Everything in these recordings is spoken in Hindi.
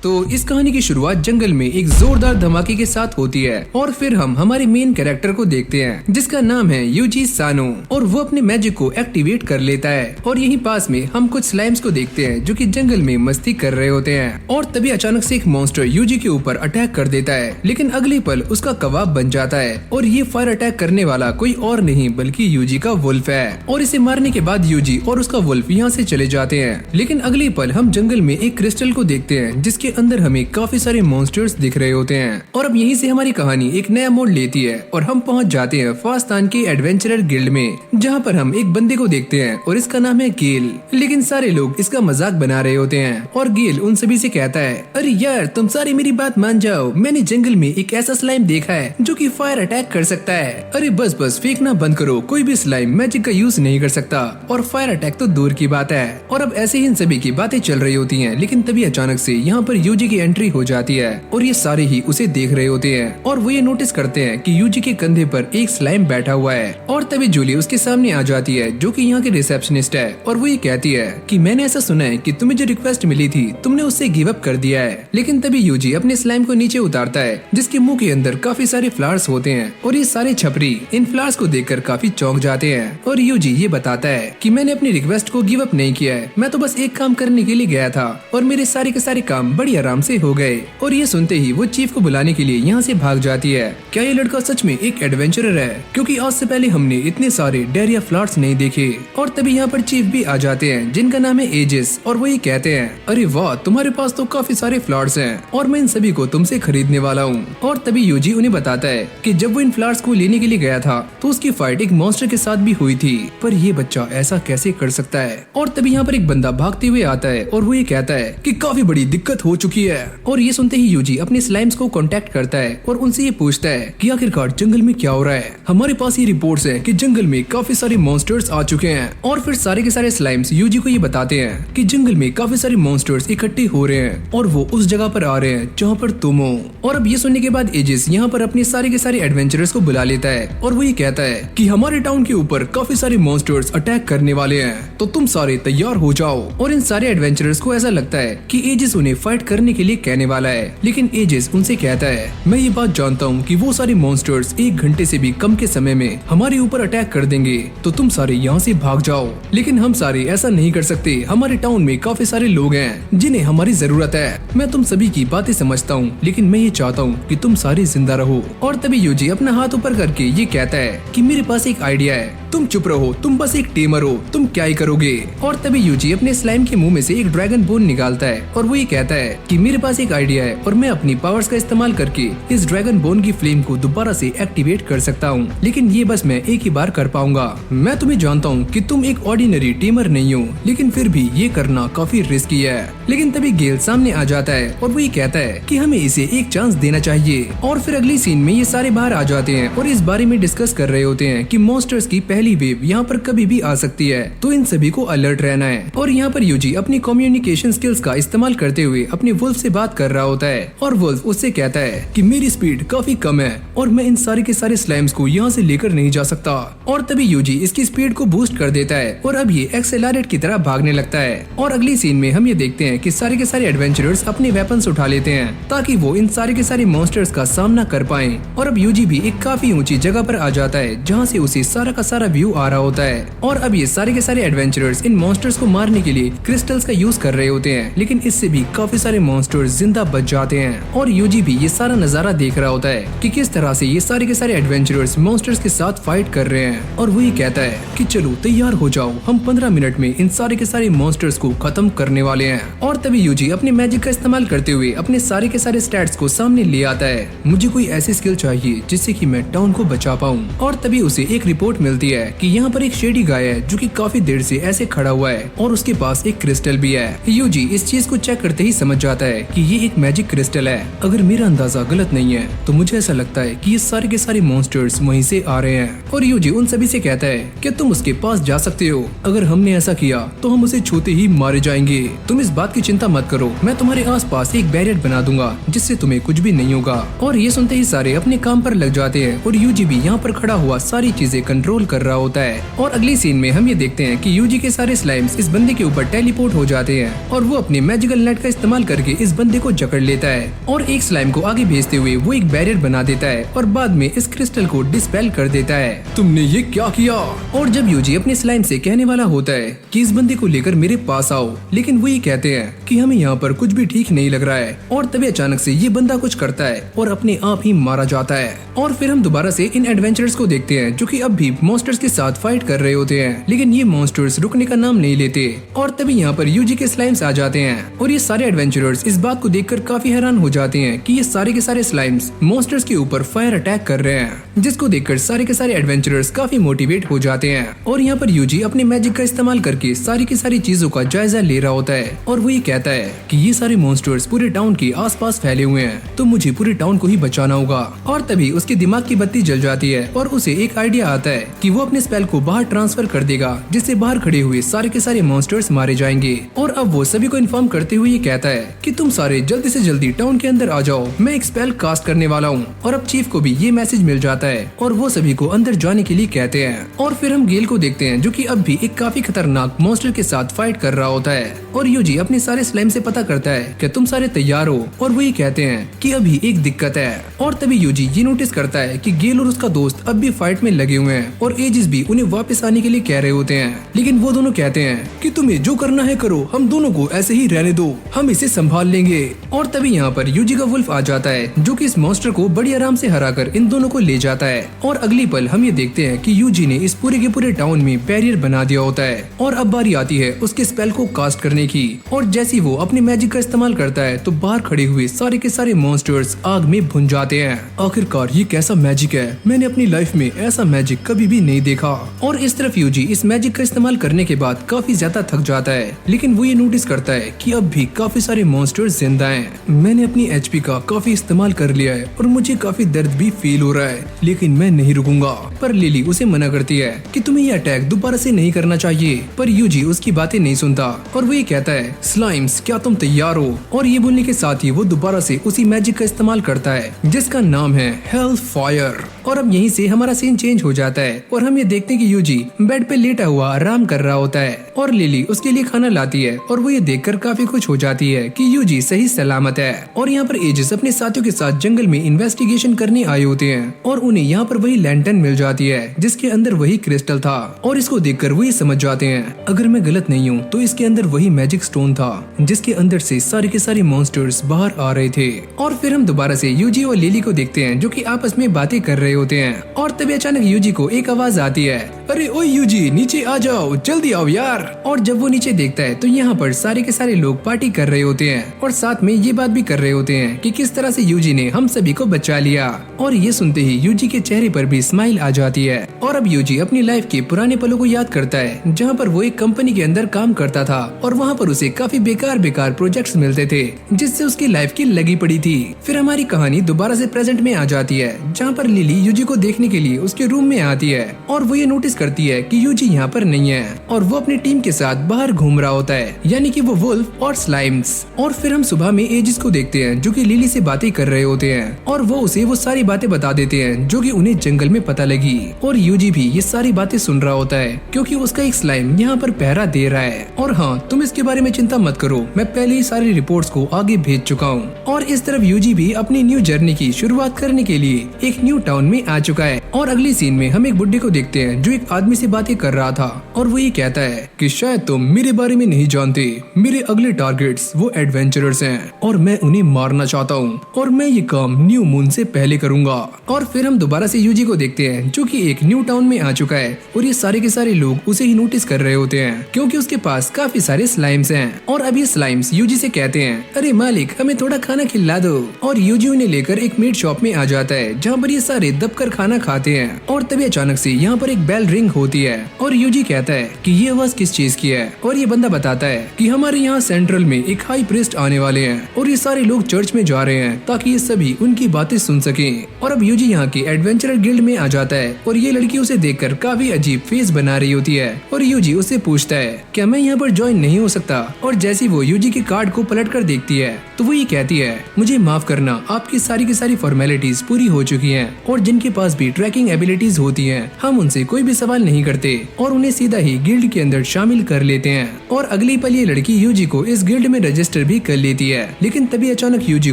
तो इस कहानी की शुरुआत जंगल में एक जोरदार धमाके के साथ होती है और फिर हम हमारे मेन कैरेक्टर को देखते हैं जिसका नाम है यूजी सानो और वो अपने मैजिक को एक्टिवेट कर लेता है। और यहीं पास में हम कुछ स्लाइम्स को देखते हैं जो कि जंगल में मस्ती कर रहे होते हैं और तभी अचानक से एक मॉन्स्टर यूजी के ऊपर अटैक कर देता है, लेकिन अगले पल उसका कबाब बन जाता है और ये फायर अटैक करने वाला कोई और नहीं बल्कि यूजी का वुल्फ है। और इसे मारने के बाद यूजी और उसका वुल्फ यहाँ से चले जाते हैं, लेकिन अगले पल हम जंगल में एक क्रिस्टल को देखते हैं जिसके अंदर हमें काफी सारे मॉन्स्टर्स दिख रहे होते हैं। और अब यहीं से हमारी कहानी एक नया मोड़ लेती है और हम पहुंच जाते हैं फास्तान के एडवेंचरर गिल्ड में, जहां पर हम एक बंदे को देखते हैं और इसका नाम है गेल। लेकिन सारे लोग इसका मजाक बना रहे होते हैं और गेल उन सभी से कहता है, अरे यार तुम सारे मेरी बात मान जाओ, मैंने जंगल में एक ऐसा स्लाइम देखा है जो कि फायर अटैक कर सकता है। अरे बस बस फेंकना बंद करो, कोई भी स्लाइम मैजिक का यूज नहीं कर सकता और फायर अटैक तो दूर की बात है। और अब ऐसे ही इन सभी की बातें चल रही होती हैं, लेकिन तभी अचानक से यहाँ पर यूजी की एंट्री हो जाती है और ये सारे ही उसे देख रहे होते हैं और वो ये नोटिस करते हैं कि यूजी के कंधे पर एक स्लाइम बैठा हुआ है। और तभी जूली उसके सामने आ जाती है जो कि यहाँ की रिसेप्शनिस्ट है और वो ये कहती है कि मैंने ऐसा सुना है कि तुम्हें जो रिक्वेस्ट मिली थी तुमने उससे गिव अप कर दिया है। लेकिन तभी यूजी अपने स्लाइम को नीचे उतारता है जिसके मुंह के अंदर काफी सारे फ्लावर्स होते हैं और ये सारे छपरी इन फ्लावर्स को देखकर काफी चौंक जाते हैं। और यूजी ये बताता है कि मैंने अपनी रिक्वेस्ट को गिव अप नहीं किया है, मैं तो बस एक काम करने के लिए गया था और मेरे सारे के सारे काम बड़ी आराम से हो गए। और ये सुनते ही वो चीफ को बुलाने के लिए यहाँ से भाग जाती है। क्या ये लड़का सच में एक एडवेंचरर है, क्योंकि आज से पहले हमने इतने सारे डायरिया फ्लावर्स नहीं देखे। और तभी यहाँ पर चीफ भी आ जाते हैं जिनका नाम है एजिस और वो ये कहते हैं, अरे वाह तुम्हारे पास तो काफी सारे फ्लावर्स हैं और मैं इन सभी को तुमसे खरीदने वाला हूँ। और तभी यूजी उन्हें बताता है कि जब वो इन फ्लावर्स को लेने के लिए गया था तो उसकी फाइट एक मॉन्स्टर के साथ भी हुई थी, पर ये बच्चा ऐसा कैसे कर सकता है। और तभी यहाँ पर एक बंदा भागते हुए आता है और वो ये कहता है कि काफी बड़ी दिक्कत हो चुकी है। और ये सुनते ही यूजी अपने स्लाइम्स को कांटेक्ट करता है और उनसे ये पूछता है कि आखिरकार जंगल में क्या हो रहा है। हमारे पास ये रिपोर्ट्स हैं कि जंगल में काफी सारे मॉन्स्टर्स आ चुके हैं। और फिर सारे के सारे स्लाइम्स यूजी को ये बताते हैं कि जंगल में काफी सारे मॉन्स्टर्स इकट्ठे हो रहे हैं और वो उस जगह पर आ रहे हैं जहाँ पर तुम हो। और अब ये सुनने के बाद एजिस यहाँ पर अपने सारे के सारे एडवेंचरर्स को बुला लेता है और वो ये कहता है कि हमारे टाउन के ऊपर काफी सारे मॉन्स्टर्स अटैक करने वाले हैं, तो तुम सारे तैयार हो जाओ। और इन सारे एडवेंचरर्स को ऐसा लगता है कि एजिस उन्हें फाइट करने के लिए कहने वाला है, लेकिन एजिस उनसे कहता है, मैं ये बात जानता हूँ कि वो सारे मॉन्स्टर्स 1 घंटे से भी कम के समय में हमारे ऊपर अटैक कर देंगे, तो तुम सारे यहाँ से भाग जाओ। लेकिन हम सारे ऐसा नहीं कर सकते, हमारे टाउन में काफी सारे लोग हैं जिन्हें हमारी जरूरत है। मैं तुम सभी की बातें समझता हूँ, लेकिन मैं ये चाहता हूँ कि तुम सारे जिंदा रहो। और तभी यूजी अपना हाथ ऊपर करके ये कहता है कि मेरे पास एक आइडिया है, तुम चुप रहो, तुम बस एक टेमर हो, तुम क्या ही करोगे। और तभी यूजी अपने स्लाइम के मुंह में से एक ड्रैगन बोन निकालता है और वो ये कहता है कि मेरे पास एक आइडिया है और मैं अपनी पावर्स का इस्तेमाल करके इस ड्रैगन बोन की फ्लेम को दोबारा से एक्टिवेट कर सकता हूँ, लेकिन ये बस मैं एक ही बार कर पाऊंगा। मैं तुम्हें जानता हूँ कि तुम एक ऑर्डिनरी टेमर नहीं हो, लेकिन फिर भी ये करना काफी रिस्की है। लेकिन तभी गेल सामने आ जाता है और वो ये कहता है कि हमें इसे एक चांस देना चाहिए। और फिर अगली सीन में ये सारे बाहर आ जाते हैं और इस बारे में डिस्कस कर रहे होते हैं कि मॉन्स्टर्स की पहली वेव यहाँ पर कभी भी आ सकती है, तो इन सभी को अलर्ट रहना है। और यहाँ पर यूजी अपनी कम्युनिकेशन स्किल्स का इस्तेमाल करते हुए अपने वुल्फ से बात कर रहा होता है और वुल्फ उससे कहता है कि मेरी स्पीड काफी कम है और मैं इन सारे के सारे स्लाइम्स को यहाँ से लेकर नहीं जा सकता। और तभी यूजी इसकी स्पीड को बूस्ट कर देता है और अब ये एक्सेलरेट की तरह भागने लगता है। और अगली सीन में हम ये देखते हैं कि सारे के सारे एडवेंचरर्स अपने वेपन्स उठा लेते हैं ताकि वो इन सारे के सारे मॉन्स्टर्स का सामना कर पाएं। और अब यूजी भी एक काफी ऊंची जगह पर आ जाता है जहाँ से उसे सारा का सारा व्यू आ रहा होता है। और अब ये सारे के सारे एडवेंचरर्स इन मॉन्स्टर्स को मारने के लिए क्रिस्टल्स का यूज कर रहे होते हैं, लेकिन इससे भी काफी सारे मॉन्स्टर्स जिंदा बच जाते हैं। और यूजी भी ये सारा नजारा देख रहा होता है कि किस तरह से ये सारे के सारे एडवेंचरर्स मॉन्स्टर्स के साथ फाइट कर रहे हैं। और वो ये कहता है कि चलो तैयार हो जाओ, हम 15 मिनट में इन सारे के सारे मॉन्स्टर्स को खत्म करने वाले हैं। और तभी यूजी अपने मैजिक का इस्तेमाल करते हुए अपने सारे के सारे स्टैट्स को सामने ले आता है। मुझे कोई ऐसी स्किल चाहिए जिससे कि मैं टाउन को बचा पाऊं। और तभी उसे एक रिपोर्ट मिलती है कि यहाँ पर एक शेडी गाय है जो कि काफी देर से ऐसे खड़ा हुआ है और उसके पास एक क्रिस्टल भी है। यूजी इस चीज को चेक करते ही समझ जाता है कि ये एक मैजिक क्रिस्टल है। अगर मेरा अंदाजा गलत नहीं है तो मुझे ऐसा लगता है कि ये सारे के सारे मॉन्स्टर्स वहीं से आ रहे हैं। और यूजी उन सभी से कहता है कि तुम उसके पास जा सकते हो, अगर हमने ऐसा किया तो हम उसे छूते ही मारे जाएंगे। तुम इस बात की चिंता मत करो, मैं तुम्हारे आसपास एक बैरियर बना दूंगा जिससे तुम्हें कुछ भी नहीं होगा। और ये सुनते ही सारे अपने काम पर लग जाते हैं और यूजी भी यहाँ पर खड़ा हुआ सारी चीजें कंट्रोल कर रहा होता है। और अगली सीन में हम ये देखते हैं कि यूजी के सारे स्लाइम्स इस बंदे के ऊपर टेलीपोर्ट हो जाते हैं और वो अपने मैजिकल नेट का इस्तेमाल करके इस बंदे को जकड़ लेता है और एक स्लाइम को आगे भेजते हुए वो एक बैरियर बना देता है और बाद में इस क्रिस्टल को डिस्पेल कर देता है। तुमने ये क्या किया? और जब यूजी अपने स्लाइम से कहने वाला होता है कि इस बंदे को लेकर मेरे पास आओ, लेकिन वो ये कहते हैं कि हमें यहाँ पर कुछ भी ठीक नहीं लग रहा है। और तभी अचानक से ये बंदा कुछ करता है और अपने आप ही मारा जाता है। और फिर हम दोबारा से इन एडवेंचरर्स को देखते हैं जो कि अब भी मॉन्स्टर्स के साथ फाइट कर रहे होते हैं, लेकिन ये मॉन्स्टर्स रुकने का नाम नहीं लेते। और तभी यहाँ पर यूजी के स्लाइम्स आ जाते हैं और ये सारे एडवेंचरर्स इस बात को देखकर काफी हैरान हो जाते हैं कि ये सारे के सारे स्लाइम्स मॉन्स्टर्स के ऊपर फायर अटैक कर रहे हैं, जिसको देखकर सारे के सारे एडवेंचरर्स काफी मोटिवेट हो जाते हैं। और यहाँ पर यूजी अपने मैजिक का इस्तेमाल करके सारी की सारी चीजों का जायजा ले रहा होता है और वो ये कहता है कि ये सारे मॉन्स्टर्स पूरे टाउन के आसपास फैले हुए हैं, तो मुझे पूरे टाउन को ही बचाना होगा। और तभी उसके दिमाग की बत्ती जल जाती है और उसे एक आइडिया आता है कि वो अपने स्पेल को बाहर ट्रांसफर कर देगा, जिससे बाहर खड़े हुए सारे के सारे मॉन्स्टर्स मारे जाएंगे। और अब वो सभी को इन्फॉर्म करते हुए ये कहता है कि तुम सारे जल्दी से जल्दी टाउन के अंदर आ जाओ, मैं एक स्पेल कास्ट करने वाला हूँ। और अब चीफ को भी ये मैसेज मिल जाता है और वो सभी को अंदर जाने के लिए कहते हैं। और फिर हम गेल को देखते हैं जो कि अब भी एक काफी खतरनाक मॉन्स्टर के साथ फाइट कर रहा होता है। और यूजी अपने सारे स्लाइम से पता करता है कि तुम सारे तैयार हो, और वो ये कहते हैं कि अभी एक दिक्कत है। और तभी यूजी ये नोटिस करता है कि गेल और उसका दोस्त अब भी फाइट में लगे हुए हैं और एजिस भी उन्हें वापस आने के लिए कह रहे होते हैं, लेकिन वो दोनों कहते हैं कि तुम्हें जो करना है करो, हम दोनों को ऐसे ही रहने दो, हम इसे संभाल लेंगे। और तभी यहाँ पर यूजी का वुल्फ आ जाता है जो कि इस मॉन्स्टर को बड़ी आराम से हराकर इन दोनों को ले जाता है। और अगली पल हम ये देखते हैं कि यूजी ने इस पूरे के पूरे टाउन में बैरियर बना दिया होता है और अब बारी आती है उसके स्पेल को कास्ट करने की। और जैसे वो अपने मैजिक का इस्तेमाल करता है तो बाहर खड़े हुए सारे के सारे मॉन्स्टर्स आग में भुन जाते हैं। आखिरकार ये कैसा मैजिक है, मैंने अपनी लाइफ में ऐसा मैजिक कभी भी नहीं देखा। और इस तरफ यूजी इस मैजिक का इस्तेमाल करने के बाद काफी ज्यादा थक जाता है, लेकिन वो ये नोटिस करता है कि अब भी काफी सारे मॉन्स्टर्स जिंदा हैं। मैंने अपनी एचपी का काफी इस्तेमाल कर लिया है और मुझे काफी दर्द भी फील हो रहा है, लेकिन मैं नहीं रुकूंगा। पर लिली उसे मना करती है कि तुम्हें ये अटैक दोबारा से नहीं करना चाहिए, पर यूजी उसकी बातें नहीं सुनता और वो ये कहता है स्लाइम्स क्या तुम तैयार हो? और ये बोलने के साथ ही वो दोबारा से उसी मैजिक का इस्तेमाल करता है जिसका नाम है हेल फायर। और अब यहीं से हमारा सीन चेंज हो जाता है और हम ये देखते हैं कि यूजी बेड पे लेटा हुआ आराम कर रहा होता है और लिली उसके लिए खाना लाती है और वो ये देखकर काफी खुश हो जाती है कि यूजी सही सलामत है। और यहाँ पर एजिस अपने साथियों के साथ जंगल में इन्वेस्टिगेशन करने आए होते हैं और उन्हें यहाँ पर वही लैंटर्न मिल जाती है जिसके अंदर वही क्रिस्टल था। और इसको देखकर वो ये समझ जाते हैं अगर मैं गलत नहीं हूँ तो इसके अंदर वही मैजिक स्टोन था जिसके अंदर से सारे के सारे मॉन्स्टर्स बाहर आ रहे थे। और फिर हम दोबारा से यूजी और लिली को देखते हैं जो कि आपस में बातें कर रहे होते हैं। और तभी अचानक यूजी को एक आवाज आती है, अरे ओ यूजी नीचे आ जाओ, जल्दी आओ यार। और जब वो नीचे देखता है तो यहाँ पर सारे के सारे लोग पार्टी कर रहे होते हैं और साथ में ये बात भी कर रहे होते हैं कि किस तरह से यूजी ने हम सभी को बचा लिया। और ये सुनते ही यूजी के चेहरे पर भी स्माइल आ जाती है और अब यूजी अपनी लाइफ के पुराने पलों को याद करता है जहाँ पर वो एक कंपनी के अंदर काम करता था और वहाँ पर उसे काफी बेकार बेकार प्रोजेक्ट्स मिलते थे जिससे उसकी लाइफ की लगी पड़ी थी। फिर हमारी कहानी दोबारा से प्रेजेंट में आ जाती है जहाँ पर लिली यूजी को देखने के लिए उसके रूम में आती है और वो ये नोटिस करती है कि यूजी यहाँ पर नहीं है और वो अपनी टीम के साथ बाहर घूम रहा होता है, यानी कि वो वुल्फ और स्लाइम्स। और फिर हम सुबह में एजिस को देखते हैं जो कि लिली से बातें कर रहे होते हैं और वो उसे वो सारी बातें बता देते हैं जो कि उन्हें जंगल में पता लगी। और यूजी भी ये सारी बातें सुन रहा होता है क्योंकि उसका एक स्लाइम यहाँ पर पहरा दे रहा है। और हाँ, तुम इसके बारे में चिंता मत करो, मैं पहले ही सारी रिपोर्ट्स को आगे भेज चुका हूँ। और इस तरफ यूजी भी अपनी न्यू जर्नी की शुरुआत करने के लिए एक न्यू टाउन में आ चुका है। और अगली सीन में हम एक बुड्ढे को देखते हैं जो एक आदमी से बातें कर रहा था और वो ये कहता है कि शायद तुम मेरे बारे में नहीं जानते, मेरे अगले टारगेट्स वो एडवेंचरर्स हैं और मैं उन्हें मारना चाहता हूँ और मैं ये काम न्यू मून से पहले करूंगा। और फिर हम दोबारा से यूजी को देखते हैं जो कि एक न्यू टाउन में आ चुका है और ये सारे के सारे लोग उसे ही नोटिस कर रहे होते हैं क्योंकि उसके पास काफी सारे स्लाइम्स हैं। और अब ये स्लाइम्स यूजी से कहते हैं, अरे मालिक हमें थोड़ा खाना खिला दो। और यूजी उन्हें लेकर एक मीट शॉप में आ जाता है जहाँ पर ये सारे दबकर खाना खाते हैं। और तभी अचानक से यहाँ पर एक बेल रिंग होती है और यूजी कहता है कि ये आवाज किस चीज की है और ये बंदा बताता है कि हमारे यहाँ सेंट्रल में एक हाई प्रीस्ट आने वाले हैं और ये सारे लोग चर्च में जा रहे हैं ताकि ये सभी उनकी बातें सुन सकें। और अब यूजी यहाँ की एडवेंचरर गिल्ड में आ जाता है और ये लड़की उसे देखकर काफी अजीब फेस बना रही होती है और यूजी उससे पूछता है क्या मैं यहाँ पर ज्वाइन नहीं हो सकता। और जैसे वो यूजी के कार्ड को पलट कर देखती है तो वो ये कहती है, मुझे माफ करना, आपकी सारी की सारी फॉर्मेलिटीज पूरी हो चुकी हैं और जिनके पास भी ट्रैकिंग एबिलिटीज होती हैं, हम उनसे कोई भी सवाल नहीं करते और उन्हें सीधा ही गिल्ड के अंदर शामिल कर लेते हैं। और अगली पल ये लड़की यूजी को इस गिल्ड में रजिस्टर भी कर लेती है। लेकिन तभी अचानक यूजी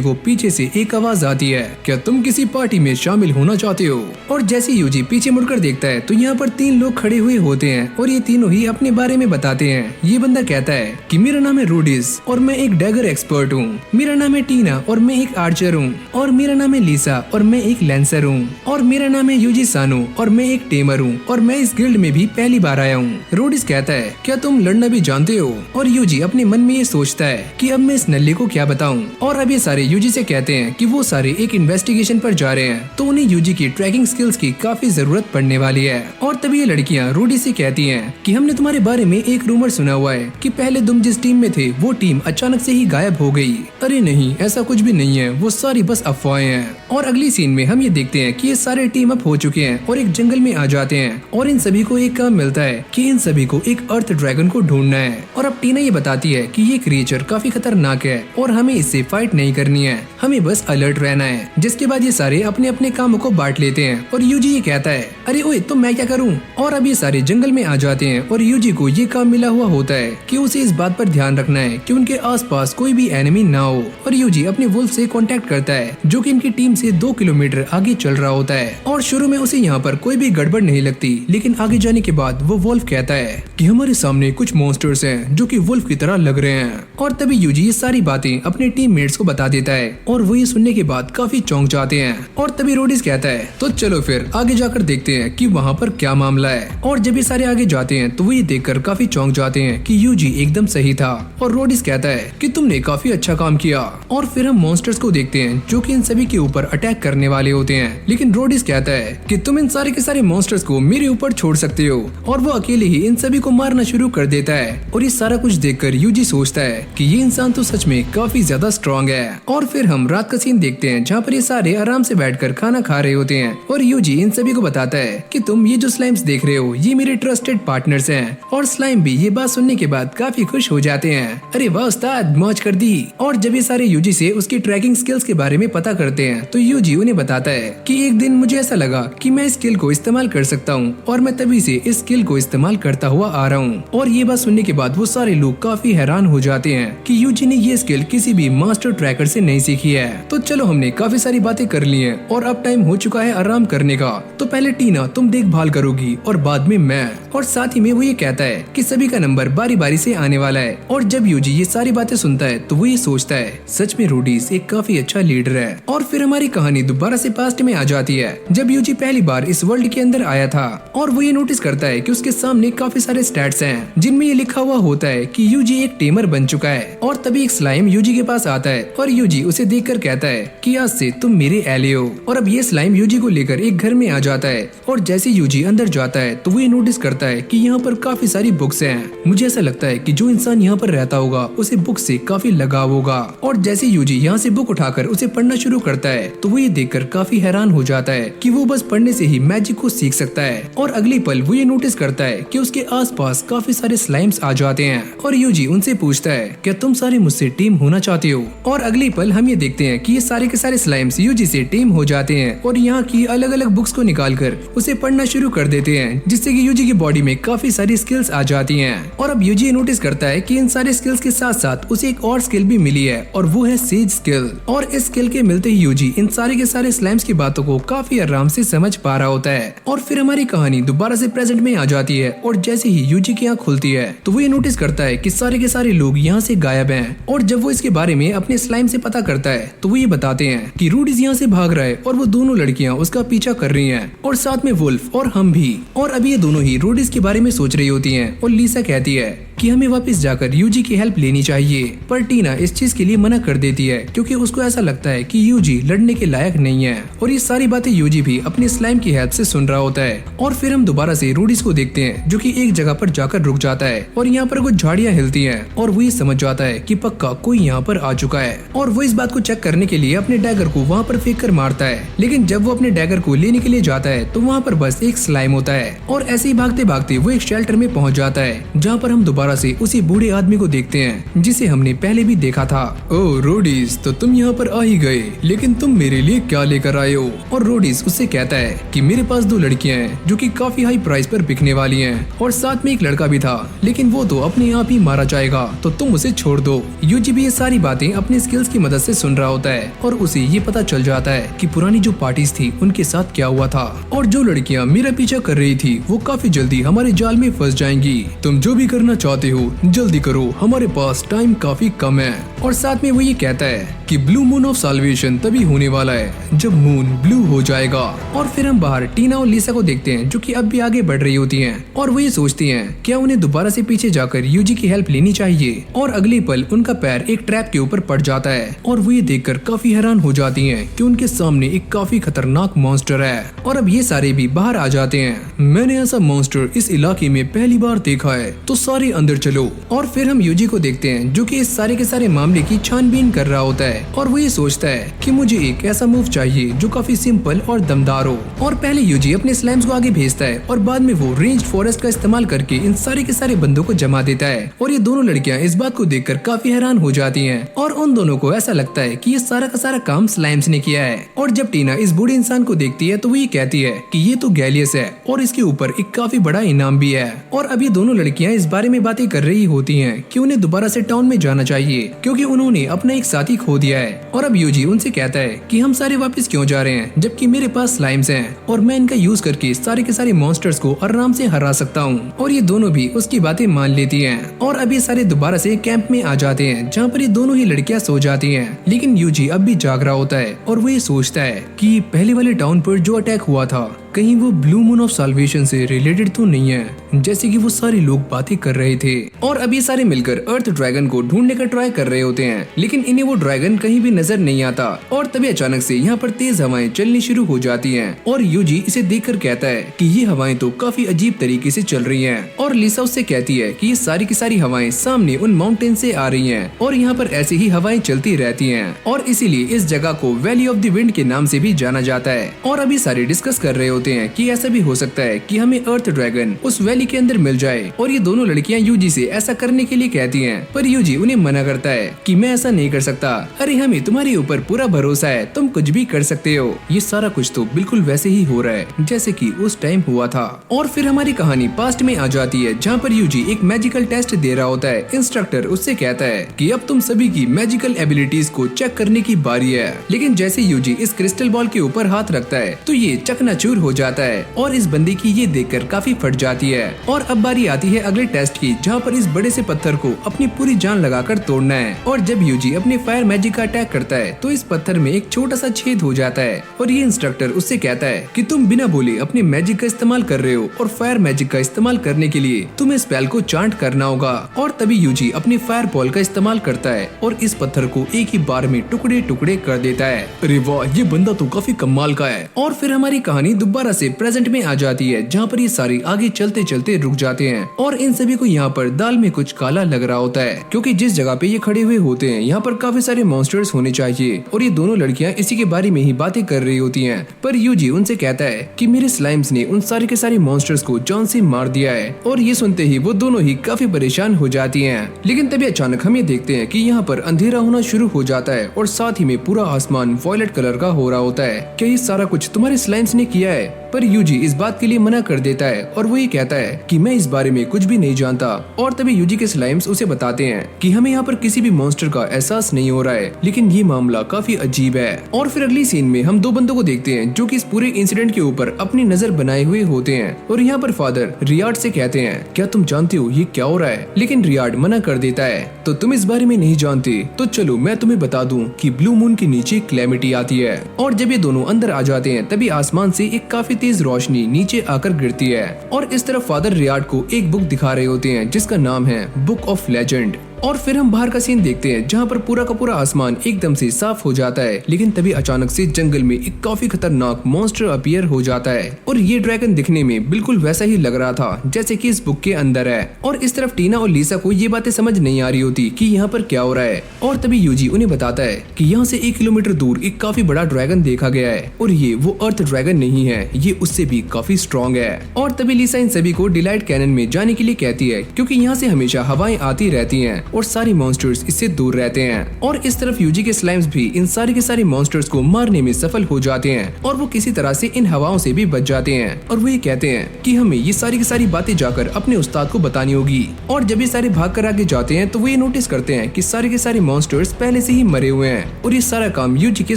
को पीछे से एक आवाज आती है, क्या तुम किसी पार्टी में शामिल होना चाहते हो? और जैसे यूजी पीछे मुड़कर देखता है तो यहाँ पर 3 लोग खड़े हुए होते हैं और ये तीनों ही अपने बारे में बताते हैं। ये बंदा कहता है कि मेरा नाम है रूडिस और मैं एक डैगर एक्सपर्ट हूँ। मेरा नाम है टीना और मैं एक आर्चर हूँ। और मेरा नाम है लीसा और मैं एक लैंसर हूँ। और मेरा नाम है यूजी सानू और मैं एक टेमर हूँ और मैं इस गिल्ड में भी पहली बार आया हूँ। रूडिस कहता है, क्या तुम लड़ना भी जानते हो? और यूजी अपने मन में ये सोचता है कि अब मैं इस नल्ले को क्या बताऊं। और अब ये सारे यूजी से कहते हैं कि वो सारे एक इन्वेस्टिगेशन पर जा रहे हैं, तो उन्हें यूजी की ट्रैकिंग स्किल्स की काफी जरूरत पड़ने वाली है। और तभी ये लड़कियां रूडी से कहती हैं कि हमने तुम्हारे बारे में एक रूमर सुना हुआ है कि पहले तुम जिस टीम में थे वो टीम अचानक से ही गायब हो गई। अरे नहीं, ऐसा कुछ भी नहीं है, वो सारी बस अफवाहें हैं। और अगली सीन में हम ये देखते हैं कि ये सारे टीम अप हो चुके हैं और एक जंगल में आ जाते हैं और इन सभी को एक काम मिलता है कि इन सभी को एक अर्थ ड्रैगन को ढूंढना है। और अब टीना ये बताती है कि ये क्रिएचर काफी खतरनाक है और हमें इससे फाइट नहीं करनी है, हमें बस अलर्ट रहना है। जिसके बाद ये सारे अपने अपने कामों को बांट लेते हैं और यूजी ये कहता है, अरे ओए तो मैं क्या करूं? और अब ये सारे जंगल में आ जाते हैं और यूजी को ये काम मिला हुआ होता है कि उसे इस बात पर ध्यान रखना है कि उनके आसपास कोई भी एनिमी ना हो। और यूजी अपने वुल्फ से कांटेक्ट करता है जो कि इनकी टीम से 2 किलोमीटर आगे चल रहा होता है। और शुरू में उसे यहाँ पर कोई भी गड़बड़ नहीं लगती, लेकिन आगे जाने के बाद वो वुल्फ कहता है कि हमारे सामने कुछ मॉन्स्टर्स हैं जो कि वुल्फ की तरह लग रहे हैं। और तभी यूजी ये सारी बातें अपने टीममेट्स को बता देता है और वो ये सुनने के बाद काफी चौंक जाते हैं। और तभी रोडिस कहता है, तो चलो फिर आगे जाकर देखते हैं कि वहाँ पर क्या मामला है। और जब ये सारे आगे जाते हैं तो वो ये देखकर काफी चौंक जाते हैं कि यूजी एकदम सही था। और रोडिस कहता है कि तुमने काफी अच्छा काम किया। और फिर हम मॉन्स्टर्स को देखते हैं जो कि इन सभी के ऊपर अटैक करने वाले होते हैं। लेकिन रोडिस कहता है कि तुम इन सारे के सारे मॉन्स्टर्स को मेरे ऊपर छोड़ सकते हो। और वो अकेले ही इन सभी को मारना शुरू कर देता है। और ये सारा कुछ देखकर यूजी सोचता है कि ये इंसान तो सच में काफी ज्यादा स्ट्रॉन्ग है। और फिर हम रात का सीन देखते हैं जहाँ पर ये सारे आराम से बैठकर खाना खा रहे होते हैं और यूजी इन सभी को बताता है कि तुम ये जो स्लाइम्स देख रहे हो ये मेरे ट्रस्टेड पार्टनर्स हैं। और स्लाइम भी ये बात सुनने के बाद काफी खुश हो जाते हैं। अरे वाह उस्ताद, मौज कर दी। और जब ये सारे यूजी से उसकी ट्रैकिंग स्किल्स के बारे में पता करते हैं तो यूजी उन्हें बताता है कि एक दिन मुझे ऐसा लगा कि मैं इस स्किल को इस्तेमाल कर सकता हूँ और मैं तभी से इस स्किल को इस्तेमाल करता हुआ आ रहा हूँ। और ये बात सुनने के बाद वो सारे लोग काफी हैरान हो जाते हैं कि यूजी ने ये स्किल किसी भी मास्टर ट्रैकर से नहीं सीखी है। तो चलो हमने काफी सारी बातें कर ली हैं और अब टाइम हो चुका है आराम करने का। तो पहले टीना तुम देखभाल करोगी और बाद में मैं। और साथ ही में वो ये कहता है कि सभी का नंबर बारी बारी से आने वाला है। और जब यूजी ये सारी बातें सुनता है तो वो ये सोचता है सच में रूडीज एक काफी अच्छा लीडर है। और फिर हमारी कहानी दोबारा से पास्ट में आ जाती है जब यूजी पहली बार इस वर्ल्ड के अंदर आया था। और वो ये नोटिस करता है कि उसके सामने काफी सारे स्टैट्स हैं जिनमें ये लिखा हुआ होता है कि यूजी एक टेमर बन चुका है। और तभी एक स्लाइम यूजी के पास आता है और यूजी उसे देखकर कहता है कि आज से तुम मेरे एले हो। और अब ये स्लाइम यूजी को लेकर एक घर में आ जाता है और जैसे यूजी अंदर जाता है तो वो ये नोटिस करता है कि यहाँ पर काफी सारी बुक्स हैं। मुझे ऐसा लगता है कि जो इंसान यहाँ पर रहता होगा उसे बुक से काफी लगाव होगा। और जैसे यूजी यहाँ से बुक उठाकर उसे पढ़ना शुरू करता है तो वो ये देखकर काफी हैरान हो जाता है कि वो बस पढ़ने से ही मैजिक को सीख सकता है। और अगली पल वो ये नोटिस करता है कि उसके आसपास काफी सारे स्लाइम्स आ जाते हैं और यूजी उनसे पूछता है क्या तुम सारे मुझसे टीम होना चाहते हो। और अगली पल हम ये देखते हैं कि ये सारे के सारे स्लाइम्स यूजी से टीम हो जाते हैं और यहाँ की अलग अलग बुक्स को निकालकर उसे पढ़ना शुरू कर देते हैं जिससे कि यूजी की बॉडी में काफी सारी स्किल्स आ जाती हैं। और अब यूजी नोटिस करता है कि इन सारे स्किल्स के साथ साथ उसे एक और स्किल भी मिली है और वो है सेज स्किल। और इस स्किल के मिलते ही यूजी इन सारे के सारे स्लाइम्स की बातों को काफी आराम से समझ पा रहा होता है। और फिर हमारी कहानी दोबारा से प्रेजेंट में आ जाती है और जैसे ही यूजी की आंख खुलती है तो वो ये नोटिस करता है कि सारे के सारे लोग यहाँ से गायब हैं। और जब वो इसके बारे में अपने स्लाइम से पता करता है तो वो ये बताते हैं कि रूडीज यहाँ से भाग रहा है और वो दोनों लड़कियाँ उसका पीछा कर रही हैं और साथ में वुल्फ और हम भी। और अभी ये दोनों ही रूडीज के बारे में सोच रही होती हैं और लीसा कहती है कि हमें वापस जाकर यूजी की हेल्प लेनी चाहिए। पर टीना इस चीज के लिए मना कर देती है क्योंकि उसको ऐसा लगता है कि यूजी लड़ने के लायक नहीं है। और ये सारी बातें यूजी भी अपने स्लाइम की हेल्प से सुन रहा होता है। और फिर हम दोबारा से रूडीज को देखते हैं जो कि एक जगह पर जाकर रुक जाता है और यहाँ पर कुछ झाड़ियाँ हिलती हैं और वो ये समझ जाता है कि पक्का कोई यहाँ पर आ चुका है। और वो इस बात को चेक करने के लिए अपने डैगर को वहाँ पर फेंक कर मारता है। लेकिन जब वो अपने डैगर को लेने के लिए जाता है तो वहाँ पर बस एक स्लाइम होता है। और ऐसे ही भागते भागते वो एक शेल्टर में पहुँच जाता है जहाँ पर हम दोबारा दोबारा से उसी बूढ़े आदमी को देखते हैं जिसे हमने पहले भी देखा था। ओह रोडीज, तो तुम यहाँ पर आ ही गए, लेकिन तुम मेरे लिए क्या लेकर आए हो? और रोडीज उससे कहता है कि मेरे पास 2 लड़कियां हैं जो कि काफी हाई प्राइस पर बिकने वाली हैं, और साथ में एक लड़का भी था, लेकिन वो तो अपने आप ही मारा जाएगा, तो तुम उसे छोड़ दो। यूजी भी ये सारी बातें अपने स्किल्स की मदद से सुन रहा होता है और उसे ये पता चल जाता है कि पुरानी जो पार्टीज थी उनके साथ क्या हुआ था, और जो लड़कियां मेरा पीछा कर रही थी वो काफी जल्दी हमारे जाल में फंस जाएंगी। तुम जो भी करना चाहते हो जल्दी करो, हमारे पास टाइम काफी कम है। और साथ में वो ये कहता है कि ब्लू मून ऑफ साल्वेशन तभी होने वाला है जब मून ब्लू हो जाएगा। और फिर हम बाहर टीना और लिसा को देखते हैं जो कि अब भी आगे बढ़ रही होती हैं, और वो ये सोचती हैं क्या उन्हें दोबारा से पीछे जाकर यूजी की हेल्प लेनी चाहिए। और अगले पल उनका पैर एक ट्रैप के ऊपर पड़ जाता है, और वो ये देखकर काफी हैरान हो जाती हैं कि उनके सामने एक काफी खतरनाक मॉन्स्टर है। और अब ये सारे भी बाहर आ जाते हैं। मैंने ऐसा मॉन्स्टर इस इलाके में पहली बार देखा है, तो सारे अंदर चलो। और फिर हम यूजी को देखते हैं जो कि इस सारे के सारे मामले की छानबीन कर रहा होता है, और वो ये सोचता है कि मुझे एक ऐसा मूव चाहिए जो काफी सिंपल और दमदार हो। और पहले यूजी अपने स्लाइम्स को आगे भेजता है, और बाद में वो रेंज्ड फॉरेस्ट का इस्तेमाल करके इन सारे के सारे बंदों को जमा देता है। और ये दोनों लड़कियां इस बात को देखकर काफी हैरान हो जाती हैं, और उन दोनों को ऐसा लगता है कि ये सारा का सारा काम स्लाइम्स ने किया है। और जब टीना इस बूढ़े इंसान को देखती है तो वो ये कहती है कि ये तो गैलियस है, और इसके ऊपर एक काफी बड़ा इनाम भी है। और अब ये दोनों लड़कियां इस बारे में बातें कर रही होती हैं कि उन्हें दोबारा से टाउन में जाना चाहिए क्योंकि उन्होंने अपना एक साथी खो दिया है। और अब यूजी उनसे कहता है कि हम सारे वापस क्यों जा रहे हैं जबकि मेरे पास स्लाइम्स हैं, और मैं इनका यूज करके सारे के सारे मॉन्स्टर्स को आराम से हरा सकता हूँ। और ये दोनों भी उसकी बातें मान लेती हैं, और अब ये सारे दोबारा से कैंप में आ जाते हैं जहाँ पर ये दोनों ही लड़कियां सो जाती हैं। लेकिन यूजी अब भी जाग रहा होता है, और वो ये सोचता है कि पहले वाले टाउन पर जो अटैक हुआ था कहीं वो ब्लू मून ऑफ साल्वेशन से रिलेटेड तो नहीं है जैसे कि वो सारे लोग बातें कर रहे थे। और अभी सारे मिलकर अर्थ ड्रैगन को ढूंढने का ट्राई कर रहे होते हैं, लेकिन इन्हें वो ड्रैगन कहीं भी नजर नहीं आता। और तभी अचानक से यहाँ पर तेज हवाएं चलनी शुरू हो जाती हैं, और यूजी इसे देखकर कहता है कि ये हवाएं तो काफी अजीब तरीके से चल रही हैं। और लिसा उससे कहती है कि ये सारी की सारी हवाएं सामने उन माउंटेन से आ रही हैं, और यहाँ पर ऐसी ही हवाएं चलती रहती हैं, और इसीलिए इस जगह को वैली ऑफ द विंड के नाम से भी जाना जाता है। और अभी सारे डिस्कस कर रहे होते हैं कि ऐसा भी हो सकता है कि हमें अर्थ ड्रैगन उस वैली के अंदर मिल जाए। और ये दोनों लड़कियां यूजी से ऐसा करने के लिए कहती हैं, पर यूजी उन्हें मना करता है कि मैं ऐसा नहीं कर सकता। अरे हमें तुम्हारे ऊपर पूरा भरोसा है, तुम कुछ भी कर सकते हो। ये सारा कुछ तो बिल्कुल वैसे ही हो रहा है जैसे कि उस टाइम हुआ था। और फिर हमारी कहानी पास्ट में आ जाती है जहाँ पर यूजी एक मैजिकल टेस्ट दे रहा होता है। इंस्ट्रक्टर उससे कहता है कि अब तुम सभी की मैजिकल एबिलिटीज को चेक करने की बारी है। लेकिन जैसे यूजी इस क्रिस्टल बॉल के ऊपर हाथ रखता है तो ये चकनाचूर हो जाता है, और इस बंदे की ये देखकर काफी फट जाती है। और अब बारी आती है अगले टेस्ट की जहाँ पर इस बड़े से पत्थर को अपनी पूरी जान लगाकर तोड़ना है। और जब यूजी अपने फायर मैजिक का अटैक करता है तो इस पत्थर में एक छोटा सा छेद हो जाता है, और ये इंस्ट्रक्टर उससे कहता है कि तुम बिना बोले अपने मैजिक का इस्तेमाल कर रहे हो, और फायर मैजिक का इस्तेमाल करने के लिए तुम्हें स्पेल को चांट करना होगा। और तभी यूजी अपनी फायर बॉल का इस्तेमाल करता है और इस पत्थर को एक ही बार में टुकड़े टुकड़े कर देता है। अरे वाह, ये बंदा तो काफी कमाल का है। और फिर हमारी कहानी दोबारा से प्रेजेंट में आ जाती है जहाँ पर ये सारे आगे चलते चलते रुक जाते हैं, और इन सभी को यहाँ पर दाल में कुछ काला लग रहा होता है क्योंकि जिस जगह पे ये खड़े हुए होते हैं यहाँ पर काफी सारे मॉन्स्टर्स होने चाहिए। और ये दोनों लड़कियां इसी के बारे में ही बातें कर रही होती हैं, पर यूजी उनसे कहता है कि मेरे स्लाइम्स ने उन सारे के सारे मॉन्स्टर्स को जान से मार दिया है। और ये सुनते ही वो दोनों ही काफी परेशान हो जाती हैं। लेकिन तभी अचानक हम ये देखते हैं कि यहाँ पर अंधेरा होना शुरू हो जाता है, और साथ ही में पूरा आसमान वॉयलेट कलर का हो रहा होता है। क्या ये सारा कुछ तुम्हारे स्लाइम्स ने किया है? पर यूजी इस बात के लिए मना कर देता है, और वो ये कहता है कि मैं इस बारे में कुछ भी नहीं जानता। और तभी यूजी के स्लाइम्स उसे बताते हैं कि हमें यहाँ पर किसी भी मॉन्स्टर का एहसास नहीं हो रहा है, लेकिन ये मामला काफी अजीब है। और फिर अगली सीन में हम 2 बंदों को देखते हैं जो कि इस पूरे इंसिडेंट के ऊपर अपनी नजर बनाए हुए होते हैं। और यहाँ पर फादर रियाड से कहते हैं, क्या तुम जानते हो ये क्या हो रहा है? लेकिन रियाड मना कर देता है, तो तुम इस बारे में नहीं जानते तो चलो मैं तुम्हें बता दूं कि ब्लू मून के नीचे क्लैमिटी आती है। और जब ये दोनों अंदर आ जाते हैं तभी आसमान से एक काफी तेज रोशनी नीचे आकर गिरती है, और इस तरफ फादर रियाड को एक बुक दिखा रहे होते हैं जिसका नाम है बुक ऑफ लेजेंड। और फिर हम बाहर का सीन देखते हैं जहाँ पर पूरा का पूरा आसमान एकदम से साफ हो जाता है। लेकिन तभी अचानक से जंगल में एक काफी खतरनाक मॉन्स्टर अपीयर हो जाता है और ये ड्रैगन दिखने में बिल्कुल वैसा ही लग रहा था जैसे कि इस बुक के अंदर है। और इस तरफ टीना और लीसा को ये बातें समझ नहीं आ रही होती कि यहाँ पर क्या हो रहा है। और तभी यूजी उन्हें बताता है कि यहाँ से 1 किलोमीटर दूर एक काफी बड़ा ड्रैगन देखा गया है और ये वो अर्थ ड्रैगन नहीं है, ये उससे भी काफी स्ट्रॉन्ग है। और तभी लीसा इन सभी को डिलाइट कैनन में जाने के लिए कहती है क्योंकि यहाँ से हमेशा हवाएं आती रहती हैं और सारे मॉन्स्टर्स इससे दूर रहते हैं। और इस तरफ यूजी के स्लाइम्स भी इन सारे के सारे मॉन्स्टर्स को मारने में सफल हो जाते हैं और वो किसी तरह से इन हवाओं से भी बच जाते हैं। और वो ये कहते हैं कि हमें ये सारी की सारी बातें जाकर अपने उस्ताद को बतानी होगी। और जब ये सारे भाग कर आगे जाते हैं तो वो ये नोटिस करते हैं कि सारे के सारे मॉन्स्टर्स पहले से ही मरे हुए हैं और ये सारा काम यूजी के